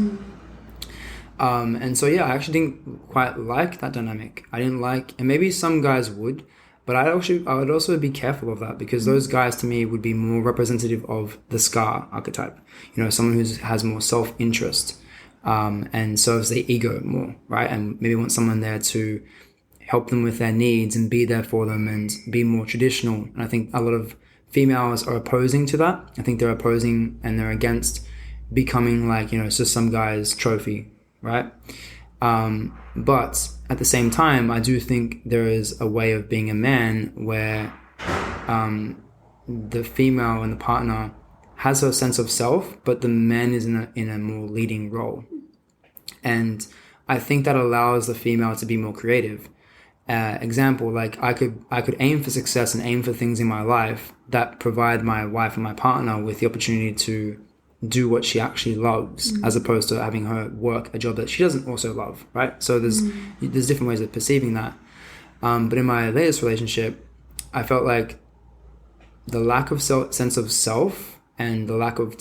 And so, yeah, I actually didn't quite like that dynamic. I didn't like, and maybe some guys would, But I would also be careful of that, because those guys to me would be more representative of the Scar archetype. You know, someone who has more self-interest and serves their ego more, right? And maybe want someone there to help them with their needs and be there for them and be more traditional. And I think a lot of females are opposing to that. I think they're opposing and they're against becoming like, you know, it's just some guy's trophy, right? But at the same time, I do think there is a way of being a man where the female and the partner has her sense of self, but the man is in a more leading role. And I think that allows the female to be more creative. Example, like I could aim for success and aim for things in my life that provide my wife and my partner with the opportunity to do what she actually loves, as opposed to having her work a job that she doesn't also love, right? So there's different ways of perceiving that. But in my latest relationship, I felt like the lack of sense of self and the lack of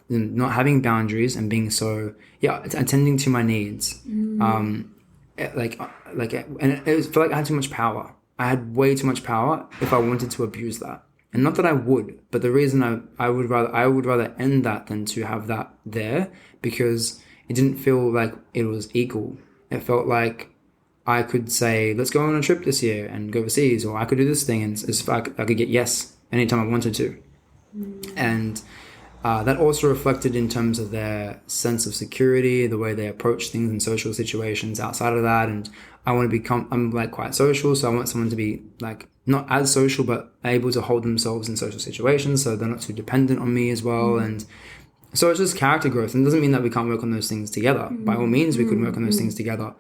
not having boundaries and being so attending to my needs, and it felt like I had too much power. I had way too much power if I wanted to abuse that. And not that I would, but the reason I would rather end that than to have that there, because it didn't feel like it was equal. It felt like I could say, let's go on a trip this year and go overseas, or I could do this thing, and I could get yes anytime I wanted to. And that also reflected in terms of their sense of security, the way they approach things in social situations outside of that. And I'm like quite social, so I want someone to be like not as social, but able to hold themselves in social situations, so they're not too dependent on me as well. And so it's just character growth, and it doesn't mean that we can't work on those things together. By all means, we could work on those things together.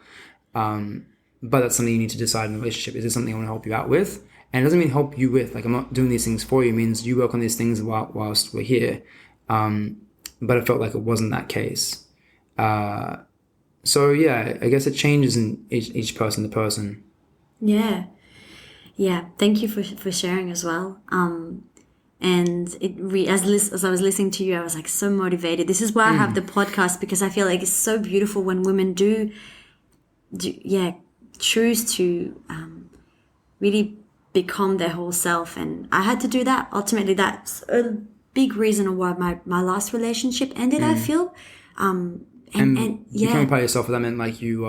But that's something you need to decide in a relationship. Is this something I want to help you out with? And it doesn't mean help you with, like, I'm not doing these things for you. It means you work on these things whilst we're here. But it felt like it wasn't that case. So yeah, I guess it changes in each person to person. Yeah. Thank you for sharing as well. And as I was listening to you, I was like so motivated. This is why I have the podcast, because I feel like it's so beautiful when women do choose to really become their whole self. And I had to do that. Ultimately, that's a big reason why my last relationship ended, I feel. And becoming part of yourself, that meant like you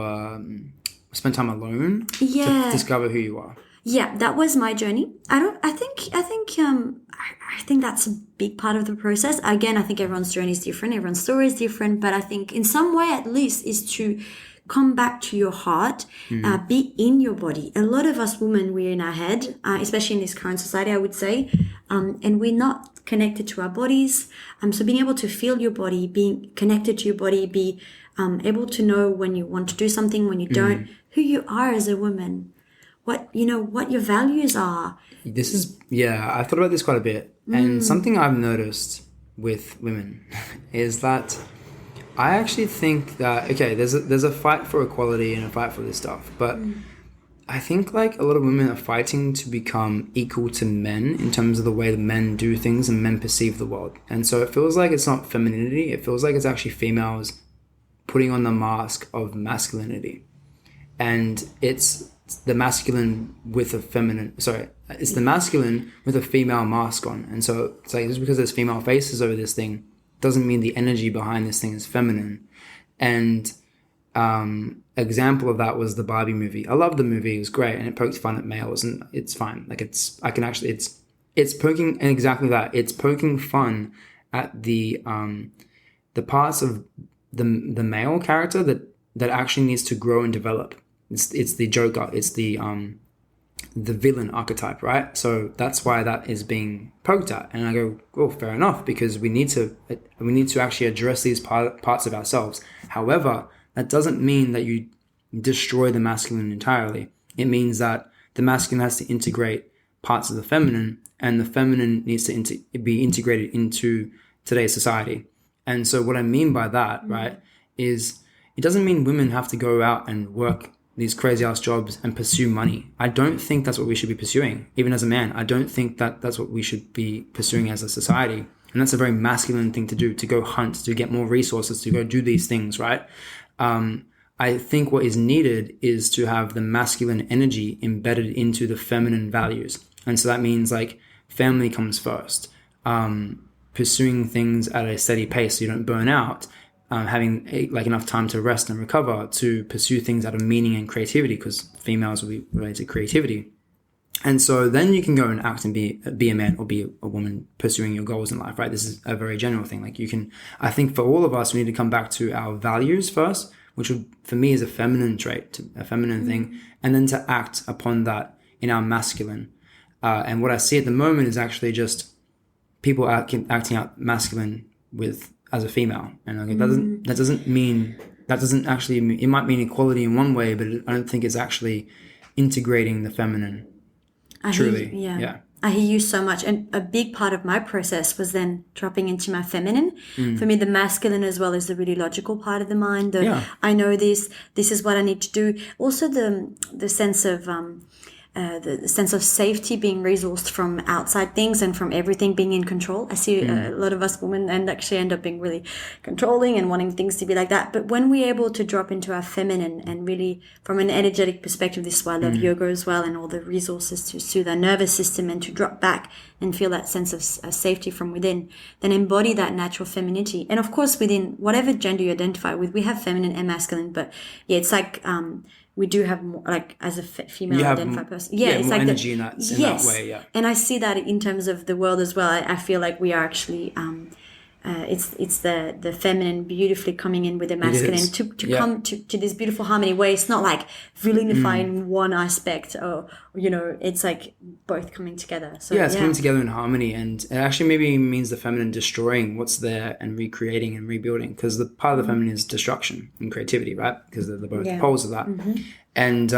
spend time alone to discover who you are. Yeah, that was my journey. I think that's a big part of the process. Again, I think everyone's journey is different, everyone's story is different, but I think in some way at least is to come back to your heart, be in your body. A lot of us women, we're in our head, especially in this current society, I would say, and we're not connected to our bodies. So being able to feel your body, being connected to your body, be able to know when you want to do something, when you don't, who you are as a woman, what your values are. I've thought about this quite a bit. And something I've noticed with women is that I actually think that, okay, there's a fight for equality and a fight for this stuff, but I think like a lot of women are fighting to become equal to men in terms of the way that men do things and men perceive the world. And so it feels like it's not femininity. It feels like it's actually females putting on the mask of masculinity. And it's the masculine with a feminine, it's the masculine with a female mask on. And so it's like, just because there's female faces over this thing doesn't mean the energy behind this thing is feminine. And example of that was the Barbie movie. I love the movie. It was great. And it poked fun at males, and it's fine. Like it's poking, and exactly that. It's poking fun at the parts of the male character that actually needs to grow and develop. It's the Joker. It's the villain archetype, right? So that's why that is being poked at. And I go, well, fair enough, because we need to actually address these parts of ourselves. However, that doesn't mean that you destroy the masculine entirely. It means that the masculine has to integrate parts of the feminine, and the feminine needs to be integrated into today's society. And so what I mean by that, right, is it doesn't mean women have to go out and work these crazy ass jobs and pursue money. I don't think that's what we should be pursuing. Even as a man, I don't think that that's what we should be pursuing as a society. And that's a very masculine thing to do, to go hunt, to get more resources, to go do these things, right? I think what is needed is to have the masculine energy embedded into the feminine values. And so that means like family comes first, pursuing things at a steady pace so you don't burn out, having like enough time to rest and recover, to pursue things out of meaning and creativity, because females will be related to creativity. And so then you can go and act and be a man or be a woman pursuing your goals in life, right? This is a very general thing. Like you can, I think for all of us, we need to come back to our values first, which would, for me, is a feminine trait, a feminine thing, and then to act upon that in our masculine. And what I see at the moment is actually just people acting out masculine as a female, and like, that doesn't actually mean, it might mean equality in one way, but I don't think it's actually integrating the feminine. Truly, yeah. I hear you so much. And a big part of my process was then dropping into my feminine. For me, the masculine as well is the really logical part of the mind. I know this is what I need to do. Also the sense of the sense of safety, being resourced from outside things and from everything, being in control. I see a lot of us women and actually end up being really controlling and wanting things to be like that. But when we're able to drop into our feminine and really from an energetic perspective, this is why I love yoga as well, and all the resources to soothe our nervous system and to drop back and feel that sense of safety from within, then embody that natural femininity. And of course, within whatever gender you identify with, we have feminine and masculine, but yeah, it's like, we do have more, like, as a female identified person. Yeah, it's more like energy in that way, yeah. And I see that in terms of the world as well. I feel like we are actually, it's the feminine beautifully coming in with the masculine to come to this beautiful harmony where it's not like villainifying one aspect, or, you know, it's like both coming together. So it's coming together in harmony, and it actually maybe means the feminine destroying what's there and recreating and rebuilding, because the part of the feminine is destruction and creativity, right? Because they're both poles of that. And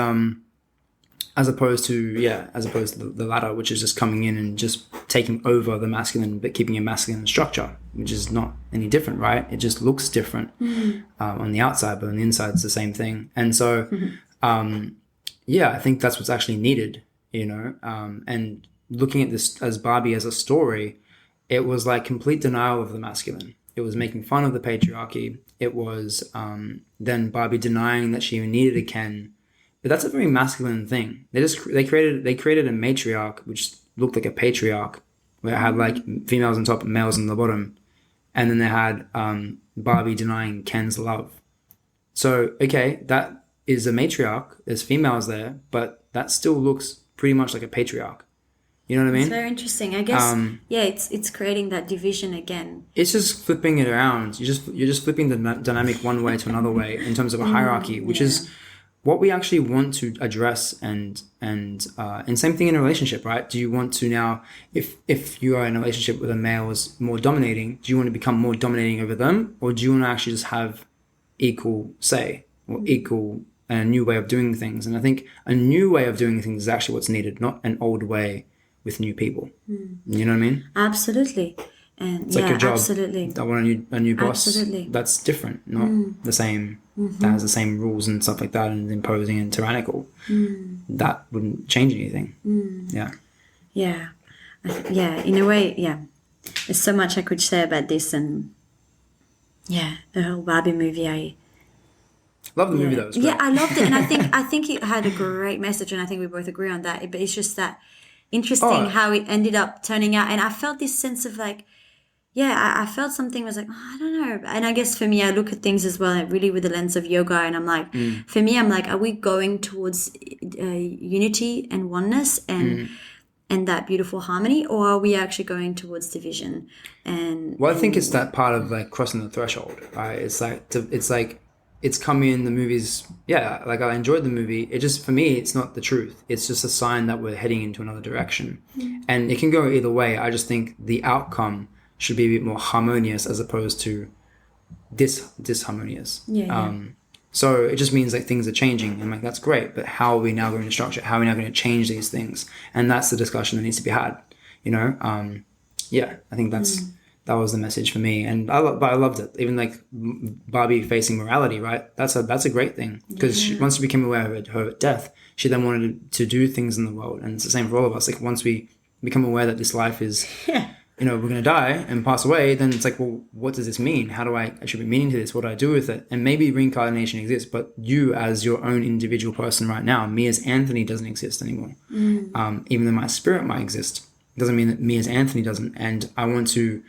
as opposed to the latter, which is just coming in and just taking over the masculine, but keeping a masculine structure, which is not any different, right? It just looks different on the outside, but on the inside it's the same thing. And so I think that's what's actually needed, you know. And looking at this as Barbie as a story, it was like complete denial of the masculine. It was making fun of the patriarchy. It was then Barbie denying that she even needed a Ken. But that's a very masculine thing. They created a matriarch which looked like a patriarch, where it had like females on top and males on the bottom, and then they had Barbie denying Ken's love. So okay, that is a matriarch. There's females there, but that still looks pretty much like a patriarch. You know what I mean? It's very interesting. I guess it's creating that division again. It's just flipping it around. You're just flipping the dynamic one way to another way in terms of a hierarchy, which is what we actually want to address, and same thing in a relationship, right? Do you want to now, if you are in a relationship with a male who's more dominating, do you want to become more dominating over them, or do you want to actually just have equal say or equal and a new way of doing things? And I think a new way of doing things is actually what's needed, not an old way with new people. You know what I mean? Absolutely. And it's like a job. Absolutely. I want a new boss. Absolutely. That's different, not the same. That has the same rules and stuff like that, and imposing and tyrannical. That wouldn't change anything. Yeah. In a way, there's so much I could say about this, and the whole Barbie movie. I love the movie though. It was great. Yeah, I loved it, and I think it had a great message, and I think we both agree on that. But it's just that interesting how it ended up turning out, and I felt this sense of like, I felt something was like, I don't know. And I guess for me, I look at things as well, really with the lens of yoga. And I'm like, for me, I'm like, are we going towards unity and oneness and that beautiful harmony, or are we actually going towards division? I think it's that part of like crossing the threshold, right? It's like it's come in the movies. Yeah, like I enjoyed the movie. It just, for me, it's not the truth. It's just a sign that we're heading into another direction, and it can go either way. I just think the outcome should be a bit more harmonious as opposed to disharmonious. So it just means like things are changing, and like that's great, but how are we now going to structure it? How are we now going to change these things? And that's the discussion that needs to be had, you know. I think that was the message for me, and I loved it. Even like Barbie facing morality, right? That's a great thing, because once she became aware of her death, she then wanted to do things in the world, and it's the same for all of us. Like once we become aware that this life is we're going to die and pass away, then it's like, well, what does this mean? How do I attribute meaning to this? What do I do with it? And maybe reincarnation exists, but you as your own individual person right now, me as Anthony doesn't exist anymore. Even though my spirit might exist, it doesn't mean that me as Anthony doesn't. And I want to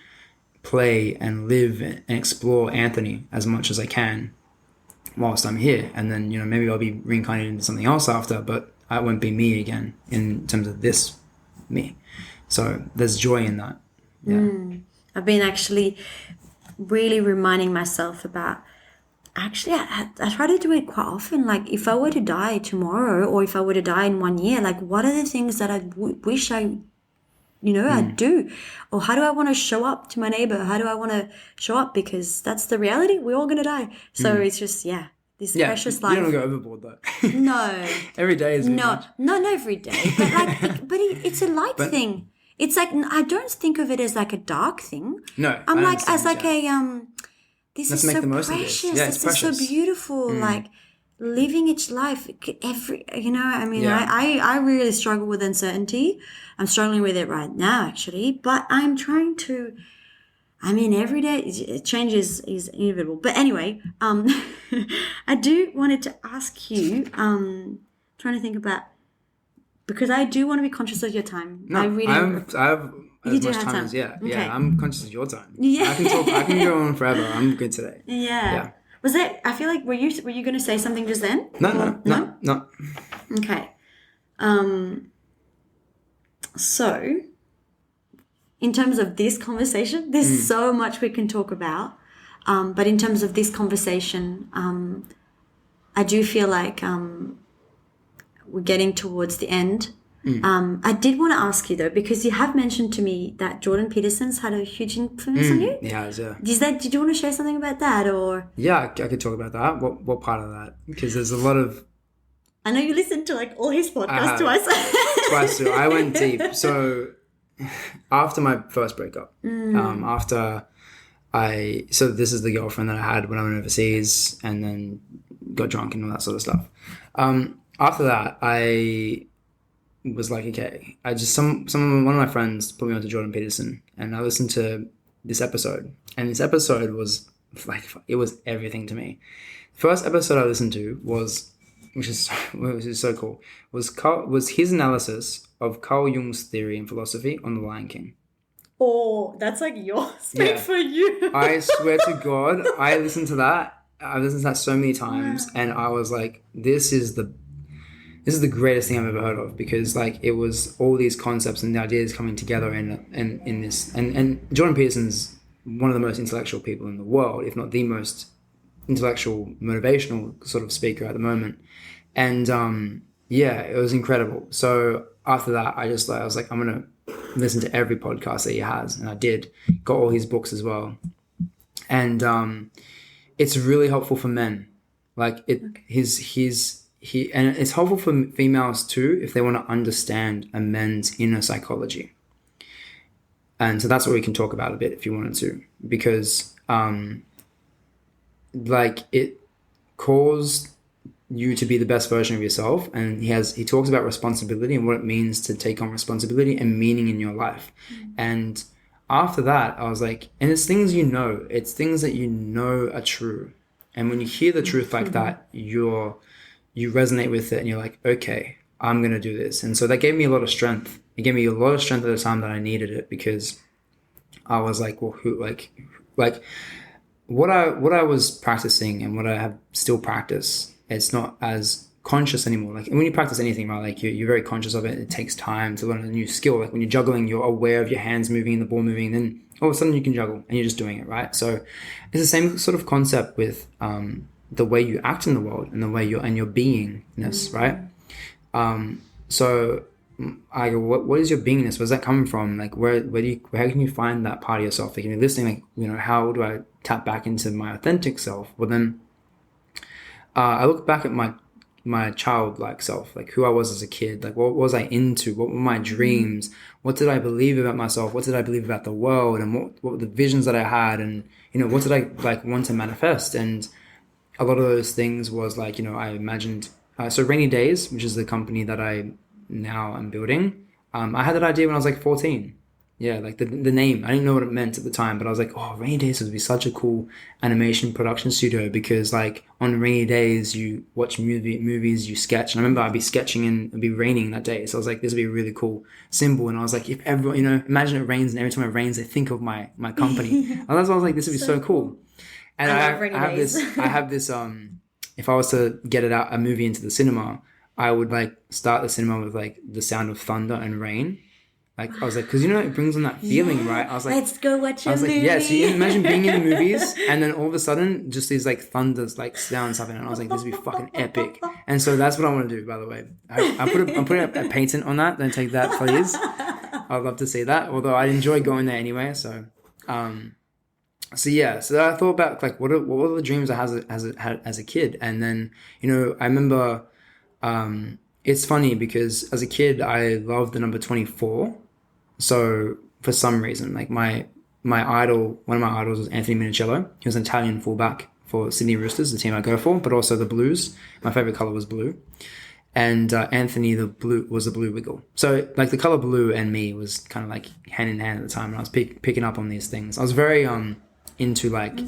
play and live and explore Anthony as much as I can whilst I'm here. And then, maybe I'll be reincarnated into something else after, but I won't be me again in terms of this me. So there's joy in that. Yeah. I've been actually really reminding myself about, actually, I try to do it quite often. Like, if I were to die tomorrow, or if I were to die in 1 year, like, what are the things that I wish I I'd do? Or how do I want to show up to my neighbor? How do I want to show up? Because that's the reality. We're all going to die. So it's just, this precious life. You don't go overboard though. No. Every day is not every day. But it's a light thing. It's like, I don't think of it as like a dark thing. No. I'm like, as like this Let's is make so the most precious. Of this. Yeah, it's this precious. is so beautiful. Like, living each life I really struggle with uncertainty. I'm struggling with it right now, actually, but I'm trying to, every day change is inevitable. But anyway, I do wanted to ask you, trying to think about, because I do want to be conscious of your time. No, I really I have as much time as Okay. I'm conscious of your time. Yeah. I can go on forever. I'm good today. Yeah. Was that, I feel like, were you going to say something just then? No. Okay. So, in terms of this conversation, there's so much we can talk about. But in terms of this conversation, I do feel like we're getting towards the end. I did want to ask you though, because you have mentioned to me that Jordan Peterson's had a huge influence on you. He has, yeah. Did you want to share something about that, or? Yeah, I could talk about that. What part of that? Because there's a lot of. I know you listened to like all his podcasts twice. Twice too. I went deep. So after my first breakup, so this is the girlfriend that I had when I went overseas, and then got drunk and all that sort of stuff. After that, I was like, okay, one of my friends put me onto Jordan Peterson, and I listened to this episode, and this episode was like, it was everything to me. The first episode I listened to was, which is so cool, was his analysis of Carl Jung's theory and philosophy on The Lion King. Oh, that's like yours, made for you. I swear to God, I listened to that. I've listened to that so many times, and I was like, this is the greatest thing I've ever heard of, because like it was all these concepts and the ideas coming together in this, and Jordan Peterson's one of the most intellectual people in the world, if not the most intellectual, motivational sort of speaker at the moment. And it was incredible. So after that, I was like, I'm gonna listen to every podcast that he has, and I did. Got all his books as well, and it's really helpful for men. Like and it's helpful for females too if they want to understand a man's inner psychology. And so that's what we can talk about a bit if you wanted to, because like it calls you to be the best version of yourself, and he talks about responsibility and what it means to take on responsibility and meaning in your life. And after that, I was like, and it's things it's things that are true. And when you hear the truth like that, you resonate with it, and you're like, okay, I'm gonna do this. And so that gave me a lot of strength. It gave me a lot of strength at the time that I needed it, because I was like, well, what I was practicing and what I have still practice, it's not as conscious anymore. Like, and when you practice anything, right, like you're very conscious of it. It takes time to learn a new skill. Like when you're juggling, you're aware of your hands moving and the ball moving, and then all of a sudden you can juggle and you're just doing it, right? So it's the same sort of concept with the way you act in the world and the way your beingness, right? So I go, what is your beingness? Where's that coming from? Like, where can you find that part of yourself? Like, you're listening, like, how do I tap back into my authentic self? Well, then I look back at my childlike self, like who I was as a kid, like what was I into? What were my dreams? What did I believe about myself? What did I believe about the world? And what were the visions that I had? And, what did I like want to manifest? And a lot of those things was like, I imagined, so Rainy Days, which is the company that I now am building. I had that idea when I was like 14. like the name. I didn't know what it meant at the time, but I was like, oh, Rainy Days would be such a cool animation production studio, because like on rainy days you watch movies, you sketch. And I remember I'd be sketching and it'd be raining that day, so I was like, this would be a really cool symbol. And I was like, if everyone, imagine it rains, and every time it rains they think of my company. And that's why I was like, this would be so cool. And I have this if I was to get a movie into the cinema, I would like start the cinema with like the sound of thunder and rain. Like I was like, because it brings on that feeling, right? I was like, let's go watch a movie. Like, yeah. So you imagine being in the movies, and then all of a sudden, just these like thunders, like sounds happening, and I was like, this would be fucking epic. And so that's what I want to do. By the way, I'm putting a patent on that. Don't take that, please. I'd love to see that. Although I enjoy going there anyway. So, so I thought about like what were the dreams I had as a kid, and then I remember, it's funny because as a kid I loved the number 24. So for some reason, like my idol, one of my idols was Anthony Minicello. He was an Italian fullback for Sydney Roosters, the team I go for, but also the Blues. My favorite color was blue. And Anthony, the blue, was the blue wiggle. So like the color blue and me was kind of like hand in hand at the time. And I was picking up on these things. I was very into like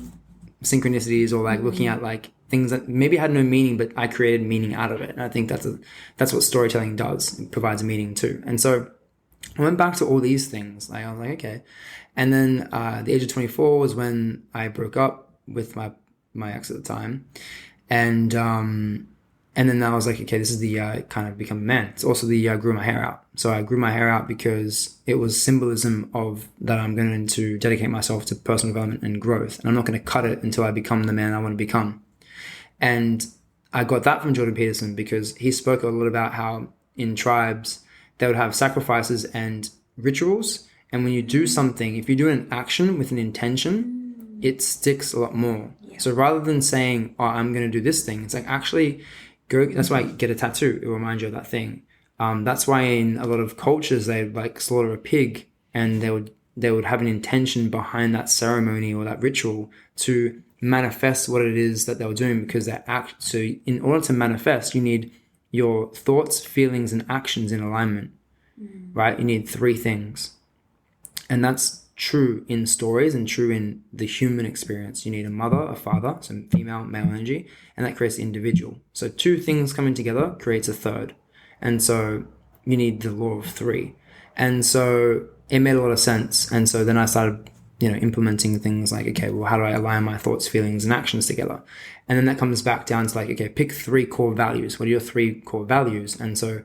synchronicities, or like looking at like things that maybe had no meaning, but I created meaning out of it. And I think that's what storytelling does. It provides meaning too. And so I went back to all these things. Like I was like, okay. And then the age of 24 was when I broke up with my ex at the time. And then I was like, okay, this is the kind of become a man. It's also the grew my hair out. So I grew my hair out because it was symbolism of that I'm going to dedicate myself to personal development and growth. And I'm not going to cut it until I become the man I want to become. And I got that from Jordan Peterson, because he spoke a lot about how in tribes they would have sacrifices and rituals. And when you do something, if you do an action with an intention, it sticks a lot more. Yeah. So rather than saying, oh, I'm going to do this thing, it's like actually go. That's why I get a tattoo. It will remind you of that thing. That's why in a lot of cultures, they would like slaughter a pig, and they would have an intention behind that ceremony or that ritual to manifest what it is that they were doing, because they act. So in order to manifest, you need your thoughts, feelings, and actions in alignment, right? You need 3 things. And that's true in stories and true in the human experience. You need a mother, a father, some female, male energy, and that creates the individual. So 2 things coming together creates a third. And so you need the law of 3. And so it made a lot of sense. And so then I started implementing things like, okay, well, how do I align my thoughts, feelings, and actions together? And then that comes back down to like, okay, pick 3 core values. What are your 3 core values? And so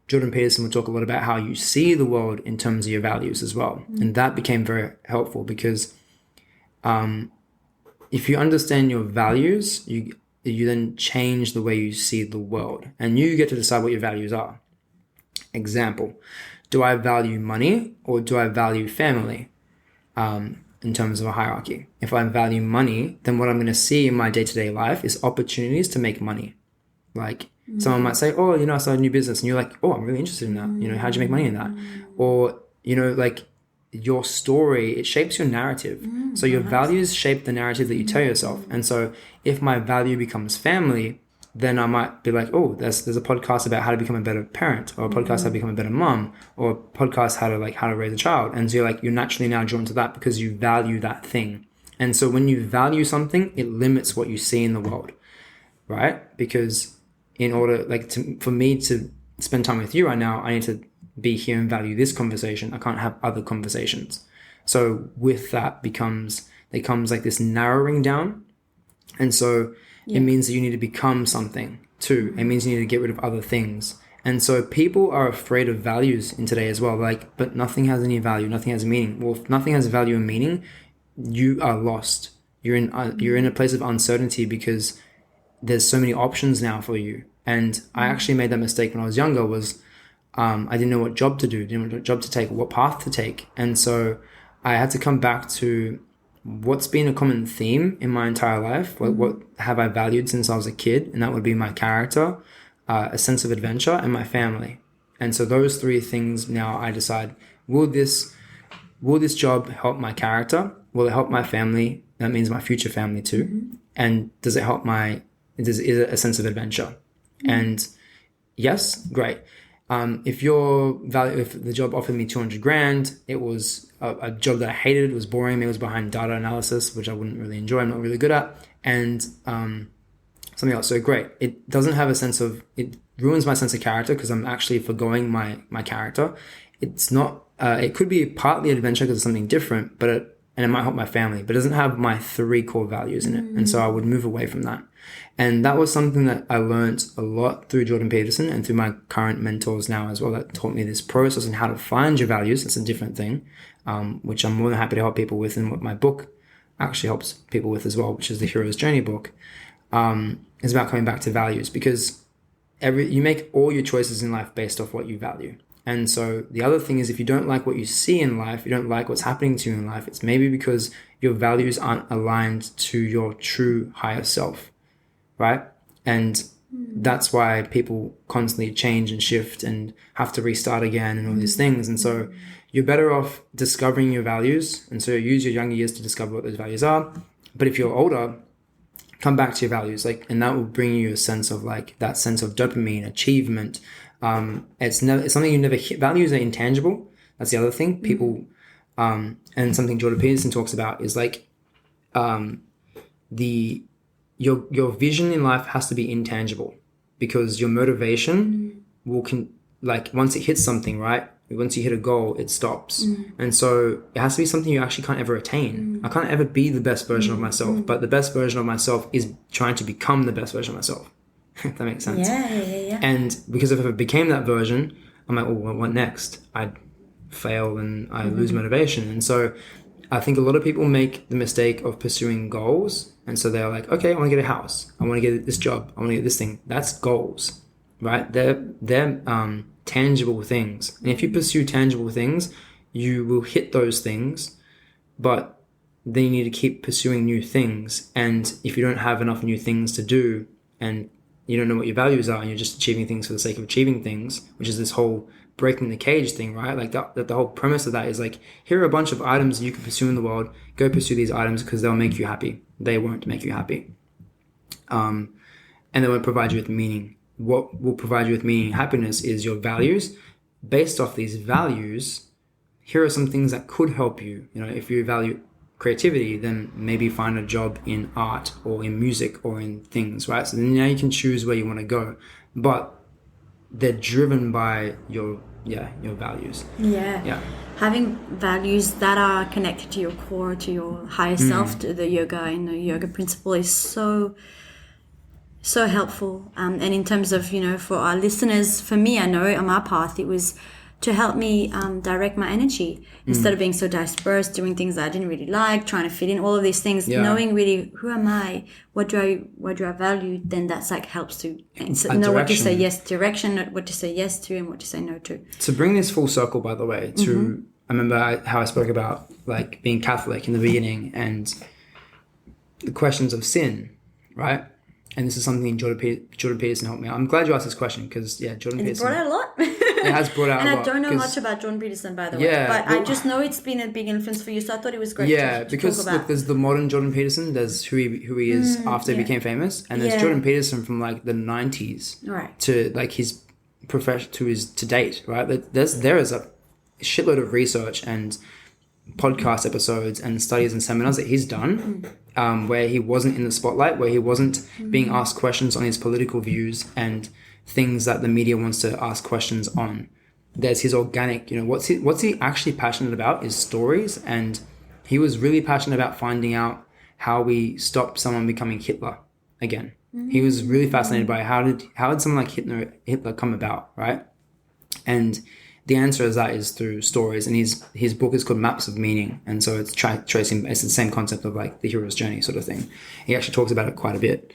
Jordan Peterson would talk a lot about how you see the world in terms of your values as well. And that became very helpful, because if you understand your values, you then change the way you see the world, and you get to decide what your values are. Example, do I value money or do I value family? In terms of a hierarchy. If I value money, then what I'm going to see in my day-to-day life is opportunities to make money. Like someone might say, oh, I started a new business, and you're like, oh, I'm really interested in that. How'd you make money in that? Or, like your story, it shapes your narrative. So your values shape the narrative that you tell yourself. And so if my value becomes family, then I might be like, oh, there's a podcast about how to become a better parent, or a podcast how to become a better mom, or a podcast how to raise a child. And so you're naturally now drawn to that because you value that thing. And so when you value something, it limits what you see in the world, right? Because in order, for me to spend time with you right now, I need to be here and value this conversation. I can't have other conversations. So with that comes like this narrowing down. And so it means that you need to become something too. It means you need to get rid of other things. And so people are afraid of values in today as well. But nothing has any value. Nothing has meaning. Well, if nothing has value and meaning, you are lost. You're in a place of uncertainty because there's so many options now for you. And I actually made that mistake when I was younger. I didn't know what job to do, didn't know what job to take, what path to take. And so I had to come back to what's been a common theme in my entire life. What have I valued since I was a kid? And that would be my character, a sense of adventure, and my family. And so those 3 things now I decide, will this job help my character? Will it help my family? That means my future family too. And does it help is it a sense of adventure? And yes, great. If the job offered me 200 grand, it was a job that I hated, it was boring, it was behind data analysis, which I wouldn't really enjoy, I'm not really good at, and something else. So great. It doesn't have it ruins my sense of character because I'm actually forgoing my character. It's not, it could be partly adventure because it's something different, and it might help my family, but it doesn't have my 3 core values in it. And so I would move away from that. And that was something that I learned a lot through Jordan Peterson and through my current mentors now as well, that taught me this process and how to find your values. That's a different thing, which I'm more than happy to help people with, and what my book actually helps people with as well, which is the Hero's Journey book, is about coming back to values, because you make all your choices in life based off what you value. And so the other thing is, if you don't like what you see in life, you don't like what's happening to you in life, it's maybe because your values aren't aligned to your true higher self, right? And that's why people constantly change and shift and have to restart again and all these things. And so you're better off discovering your values. And so use your younger years to discover what those values are. But if you're older, come back to your values, and that will bring you a sense of that sense of dopamine, achievement. It's something you never hit. Values are intangible. That's the other thing. People, and something Jordan Peterson talks about is your vision in life has to be intangible, because your motivation once it hits something, right? Once you hit a goal, it stops. And so it has to be something you actually can't ever attain. I can't ever be the best version of myself, but the best version of myself is trying to become the best version of myself. If that makes sense. Yeah. And because if I became that version, I'm like, well, what next? I'd fail and I lose motivation. And so I think a lot of people make the mistake of pursuing goals. And so they're like, okay, I want to get a house. I want to get this job. I want to get this thing. That's goals, right? They're tangible things. And if you pursue tangible things, you will hit those things, but then you need to keep pursuing new things. And if you don't have enough new things to do, and you don't know what your values are, and you're just achieving things for the sake of achieving things, which is this whole breaking the cage thing, right? The whole premise of that is here are a bunch of items you can pursue in the world. Go pursue these items because they'll make you happy. They won't make you happy. And they won't provide you with meaning. What will provide you with meaning and happiness is your values. Based off these values, here are some things that could help you. If you value creativity, then maybe find a job in art or in music or in things, right? So then now you can choose where you want to go, but they're driven by your values. Yeah. Having values that are connected to your core, to your higher self, to the yoga and the yoga principle is so helpful. And in terms of, for our listeners, for me, I know on my path, it was to help me direct my energy instead of being so dispersed, doing things that I didn't really like, trying to fit in, all of these things, knowing really who am I, what do I value, then that's helps to know what to say yes, direction, what to say yes to and what to say no to. To bring this full circle, by the way, I remember how I spoke about being Catholic in the beginning and the questions of sin, right? And this is something Jordan Peterson helped me out. I'm glad you asked this question because, Jordan Peterson. It's brought out a lot. It has brought out a lot. And I don't know much about Jordan Peterson, by the way. But I just know it's been a big influence for you, so I thought it was great to because talk about. There's the modern Jordan Peterson. There's who he is after he became famous. And there's Jordan Peterson from the 90s to his profession to date, right? There is a shitload of research and podcast episodes and studies and seminars that he's done where he wasn't in the spotlight, where he wasn't being asked questions on his political views and things that the media wants to ask questions on. There's his organic, what's he actually passionate about is stories, and he was really passionate about finding out how we stop someone becoming Hitler again. He was really fascinated by how did someone like Hitler come about, right? And the answer is through stories, and his book is called Maps of Meaning, and so it's tracing. It's the same concept of the hero's journey sort of thing. He actually talks about it quite a bit,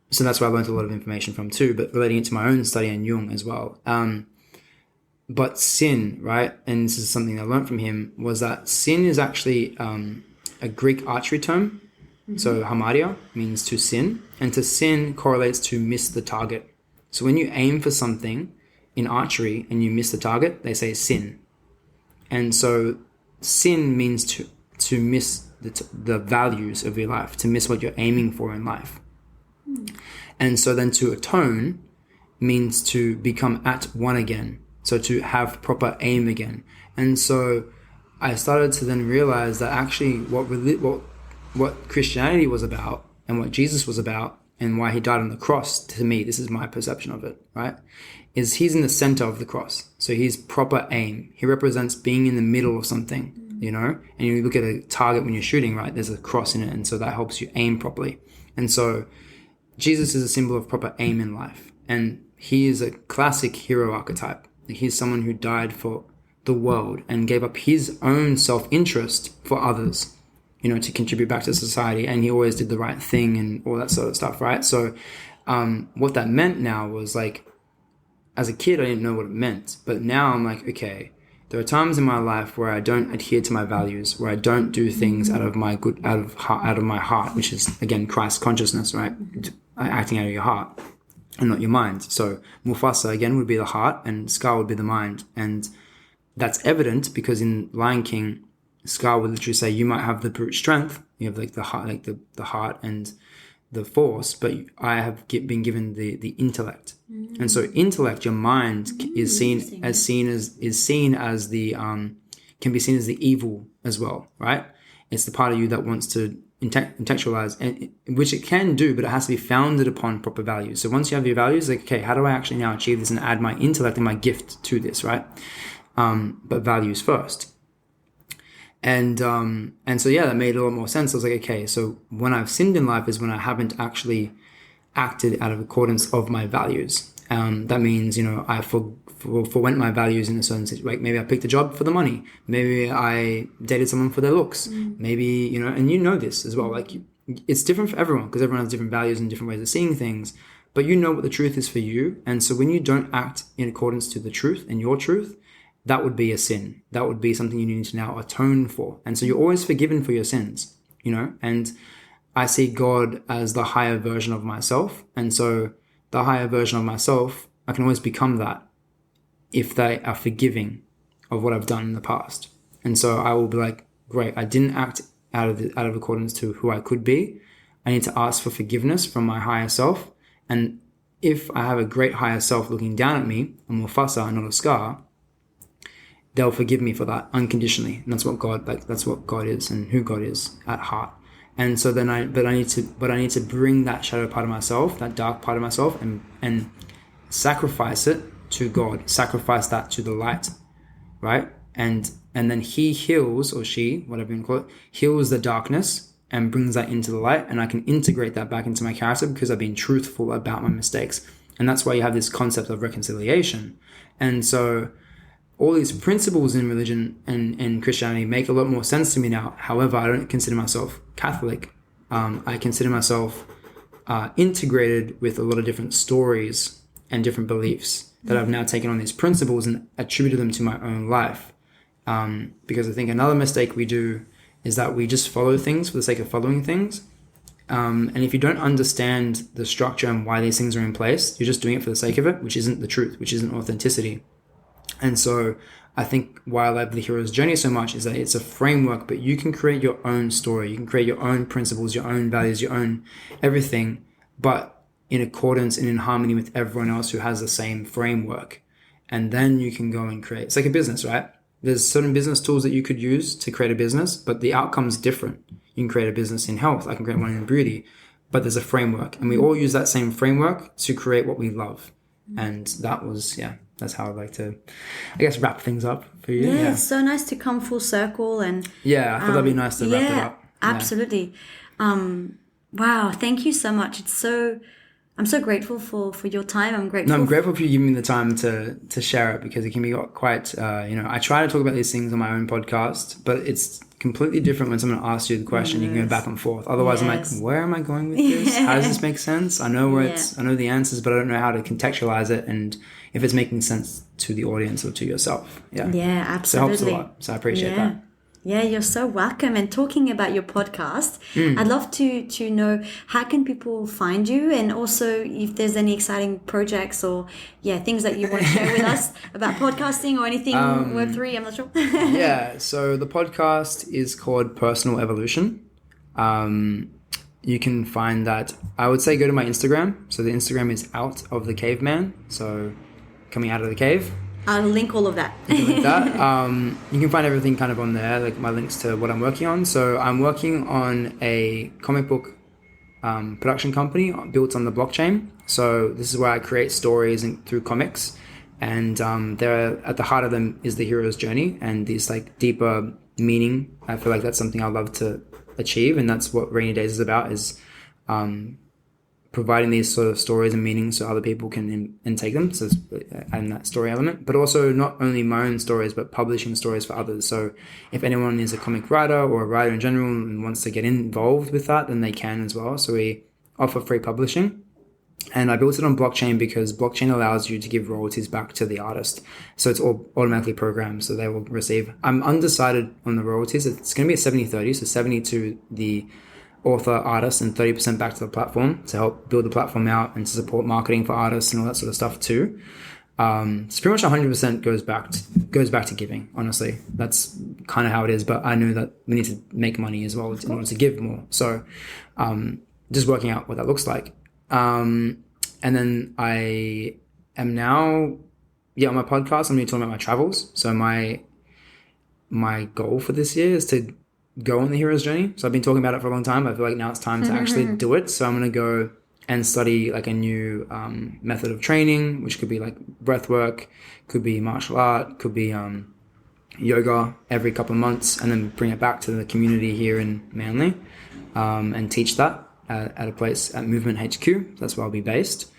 so that's where I learned a lot of information from too. But relating it to my own study and Jung as well. But sin, right? And this is something I learned from him, was that sin is actually a Greek archery term. So hamartia means to sin, and to sin correlates to miss the target. So when you aim for something in archery and you miss the target, they say sin. And so sin means to miss the values of your life, to miss what you're aiming for in life. And so then to atone means to become at one again. So to have proper aim again. And so I started to then realize that actually what Christianity was about and what Jesus was about and why he died on the cross, to me, this is my perception of it, right? Is he's in the center of the cross. So he's proper aim. He represents being in the middle of something, you know? And you look at a target when you're shooting, right? There's a cross in it. And so that helps you aim properly. And so Jesus is a symbol of proper aim in life. And he is a classic hero archetype. He's someone who died for the world and gave up his own self-interest for others, you know, to contribute back to society. And he always did the right thing and all that sort of stuff, right? So what that meant now was like, as a kid, I didn't know what it meant. But now I'm like, okay, there are times in my life where I don't adhere to my values, where I don't do things out of my heart, which is, again, Christ consciousness, right? Acting out of your heart and not your mind. So Mufasa, again, would be the heart and Scar would be the mind. And that's evident because in Lion King, Scar would literally say, you might have the brute strength, you have like the heart, the heart and the force, but I have been given the intellect. And so intellect, your mind, is seen as the can be seen as the evil as well, right? It's the part of you that wants to intellectualize, and which it can do, but it has to be founded upon proper values. So once you have your values, like, okay, how do I actually now achieve this and add my intellect and my gift to this, right? But values first. And so, yeah, that made a lot more sense. I was like, okay, so when I've sinned in life is when I haven't actually acted out of accordance of my values. That means, you know, I forwent my values in a certain situation. Like maybe I picked a job for the money. Maybe I dated someone for their looks. Maybe, you know, and you know this as well. Like it's different for everyone because everyone has different values and different ways of seeing things. But you know what the truth is for you. And so when you don't act in accordance to the truth and your truth, that would be a sin. That would be something you need to now atone for. And so you're always forgiven for your sins, you know, and I see God as the higher version of myself. And so the higher version of myself, I can always become that if they are forgiving of what I've done in the past. And so I will be like, great, I didn't act out of accordance to who I could be. I need to ask for forgiveness from my higher self. And if I have a great higher self looking down at me, a Mufasa, not a Scar, they'll forgive me for that unconditionally. And that's what God is and who God is at heart. And so then I need to bring that shadow part of myself, that dark part of myself, and sacrifice it to God, sacrifice that to the light, right? And then he heals, or she, whatever you want to call it, heals the darkness and brings that into the light. And I can integrate that back into my character because I've been truthful about my mistakes. And that's why you have this concept of reconciliation. And so all these principles in religion and Christianity make a lot more sense to me now. However, I don't consider myself Catholic. I consider myself integrated with a lot of different stories and different beliefs that I've now taken on these principles and attributed them to my own life. Because I think another mistake we do is that we just follow things for the sake of following things. And if you don't understand the structure and why these things are in place, you're just doing it for the sake of it, which isn't the truth, which isn't authenticity. And so I think why I love the hero's journey so much is that it's a framework, but you can create your own story. You can create your own principles, your own values, your own everything, but in accordance and in harmony with everyone else who has the same framework. And then you can go and create. It's like a business, right? There's certain business tools that you could use to create a business, but the outcome's different. You can create a business in health. I can create one in beauty, but there's a framework. And we all use that same framework to create what we love. And that was, that's how I'd like to, I guess, wrap things up for you. Yeah, it's so nice to come full circle. And I thought that'd be nice to wrap it up. Absolutely. Wow, thank you so much. I'm so grateful for your time. I'm grateful for you giving me the time to share it, because it can be quite, I try to talk about these things on my own podcast, but it's completely different when someone asks you the question. You can go back and forth. Otherwise, I'm like, where am I going with this? How does this make sense? I know I know the answers, but I don't know how to contextualize it and if it's making sense to the audience or to yourself. Yeah, absolutely. So it helps a lot. So I appreciate that. Yeah, you're so welcome. And talking about your podcast, I'd love to know, how can people find you, and also if there's any exciting projects or things that you want to share with us about podcasting or anything Web3, I'm not sure. So the podcast is called Personal Evolution. you can find that, I would say go to my Instagram. So the Instagram is Out of the Caveman. So coming out of the cave. I'll link all of that. You can find everything kind of on there, like my links to what I'm working on. So I'm working on a comic book production company built on the blockchain. So this is where I create stories through comics, and they're at the heart of them is the hero's journey and this like deeper meaning. I feel like that's something I love to achieve, and that's what Rainy Days is about, is providing these sort of stories and meanings so other people can intake them. So it's adding that story element, but also not only my own stories, but publishing stories for others. So if anyone is a comic writer or a writer in general and wants to get involved with that, then they can as well. So we offer free publishing. And I built it on blockchain because blockchain allows you to give royalties back to the artist. So it's all automatically programmed, so they will receive. I'm undecided on the royalties. It's going to be a 70-30, so 70 to the author, artist, and 30% back to the platform to help build the platform out and to support marketing for artists and all that sort of stuff too. It's pretty much 100% goes back to giving. Honestly, that's kind of how it is. But I know that we need to make money as well in order to give more. So just working out what that looks like. And then I am now, on my podcast, I'm going to be talking about my travels. So my goal for this year is to go on the hero's journey. So I've been talking about it for a long time. I feel like now it's time to actually do it. So I'm going to go and study like a new method of training, which could be like breath work, could be martial art, could be yoga every couple of months, and then bring it back to the community here in Manly and teach that at a place at Movement HQ. That's where I'll be based.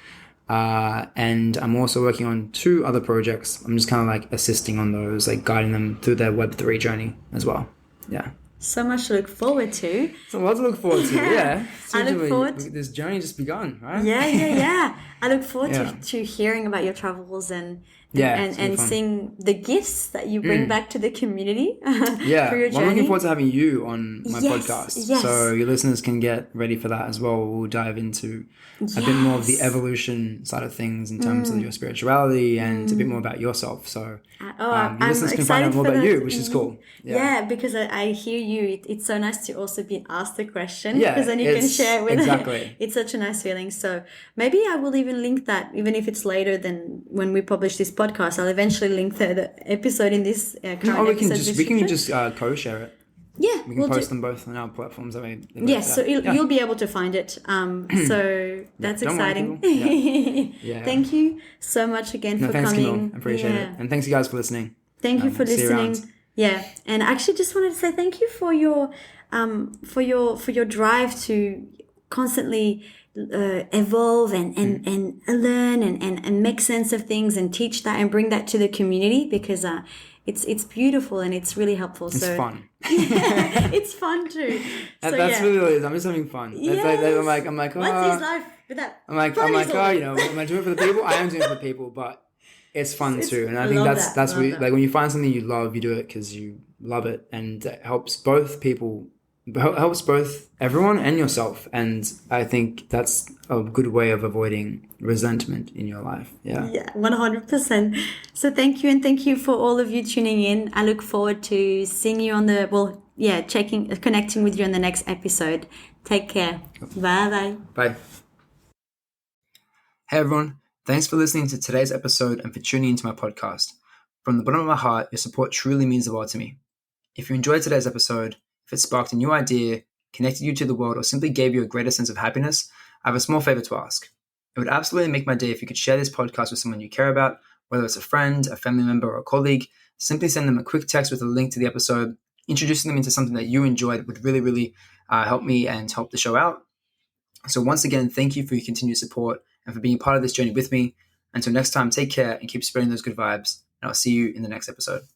And I'm also working on 2 other projects. I'm just kind of like assisting on those, like guiding them through their Web3 journey as well. Yeah. So much to look forward to. So lots to look forward to, yeah. I look forward to this journey just begun, right? Yeah. I look forward to hearing about your travels and seeing the gifts that you bring back to the community through your journey. I'm looking forward to having you on my podcast. Yes. So your listeners can get ready for that as well. We'll dive into a bit more of the evolution side of things in terms of your spirituality and a bit more about yourself. So your listeners can find out more about you, which is cool. Yeah, because I hear you. It's so nice to also be asked the question, because then you can share with it. It's such a nice feeling. So maybe I will even link that, even if it's later than when we publish this podcast. I'll eventually link the episode in this current episode. We can just co-share it. Yeah, we can post them both on our platforms. So you'll be able to find it. So that's exciting. Thank you so much again for coming. Camille. I appreciate it, and thanks you guys for listening. Thank you for listening. Yeah, and I actually just wanted to say thank you for your drive to constantly evolve and learn and make sense of things and teach that and bring that to the community, because it's beautiful and it's really helpful. It's fun. It's fun too. That's really what it is. I'm just having fun. I'm like, oh, what's his life with that? I'm like, oh, am I doing it for the people? I am doing it for the people, but it's fun too. And I think that's what like when you find something you love, you do it because you love it, and it helps both everyone and yourself. And I think that's a good way of avoiding resentment in your life. Yeah, 100%. So thank you, and thank you for all of you tuning in. I look forward to seeing you on connecting with you on the next episode. Take care. Bye. Hey everyone, thanks for listening to today's episode and for tuning into my podcast. From the bottom of my heart, your support truly means the world to me. If you enjoyed today's episode, if it sparked a new idea, connected you to the world, or simply gave you a greater sense of happiness, I have a small favor to ask. It would absolutely make my day if you could share this podcast with someone you care about, whether it's a friend, a family member, or a colleague. Simply send them a quick text with a link to the episode. Introducing them into something that you enjoyed would really, really help me and help the show out. So once again, thank you for your continued support and for being part of this journey with me. Until next time, take care and keep spreading those good vibes. And I'll see you in the next episode.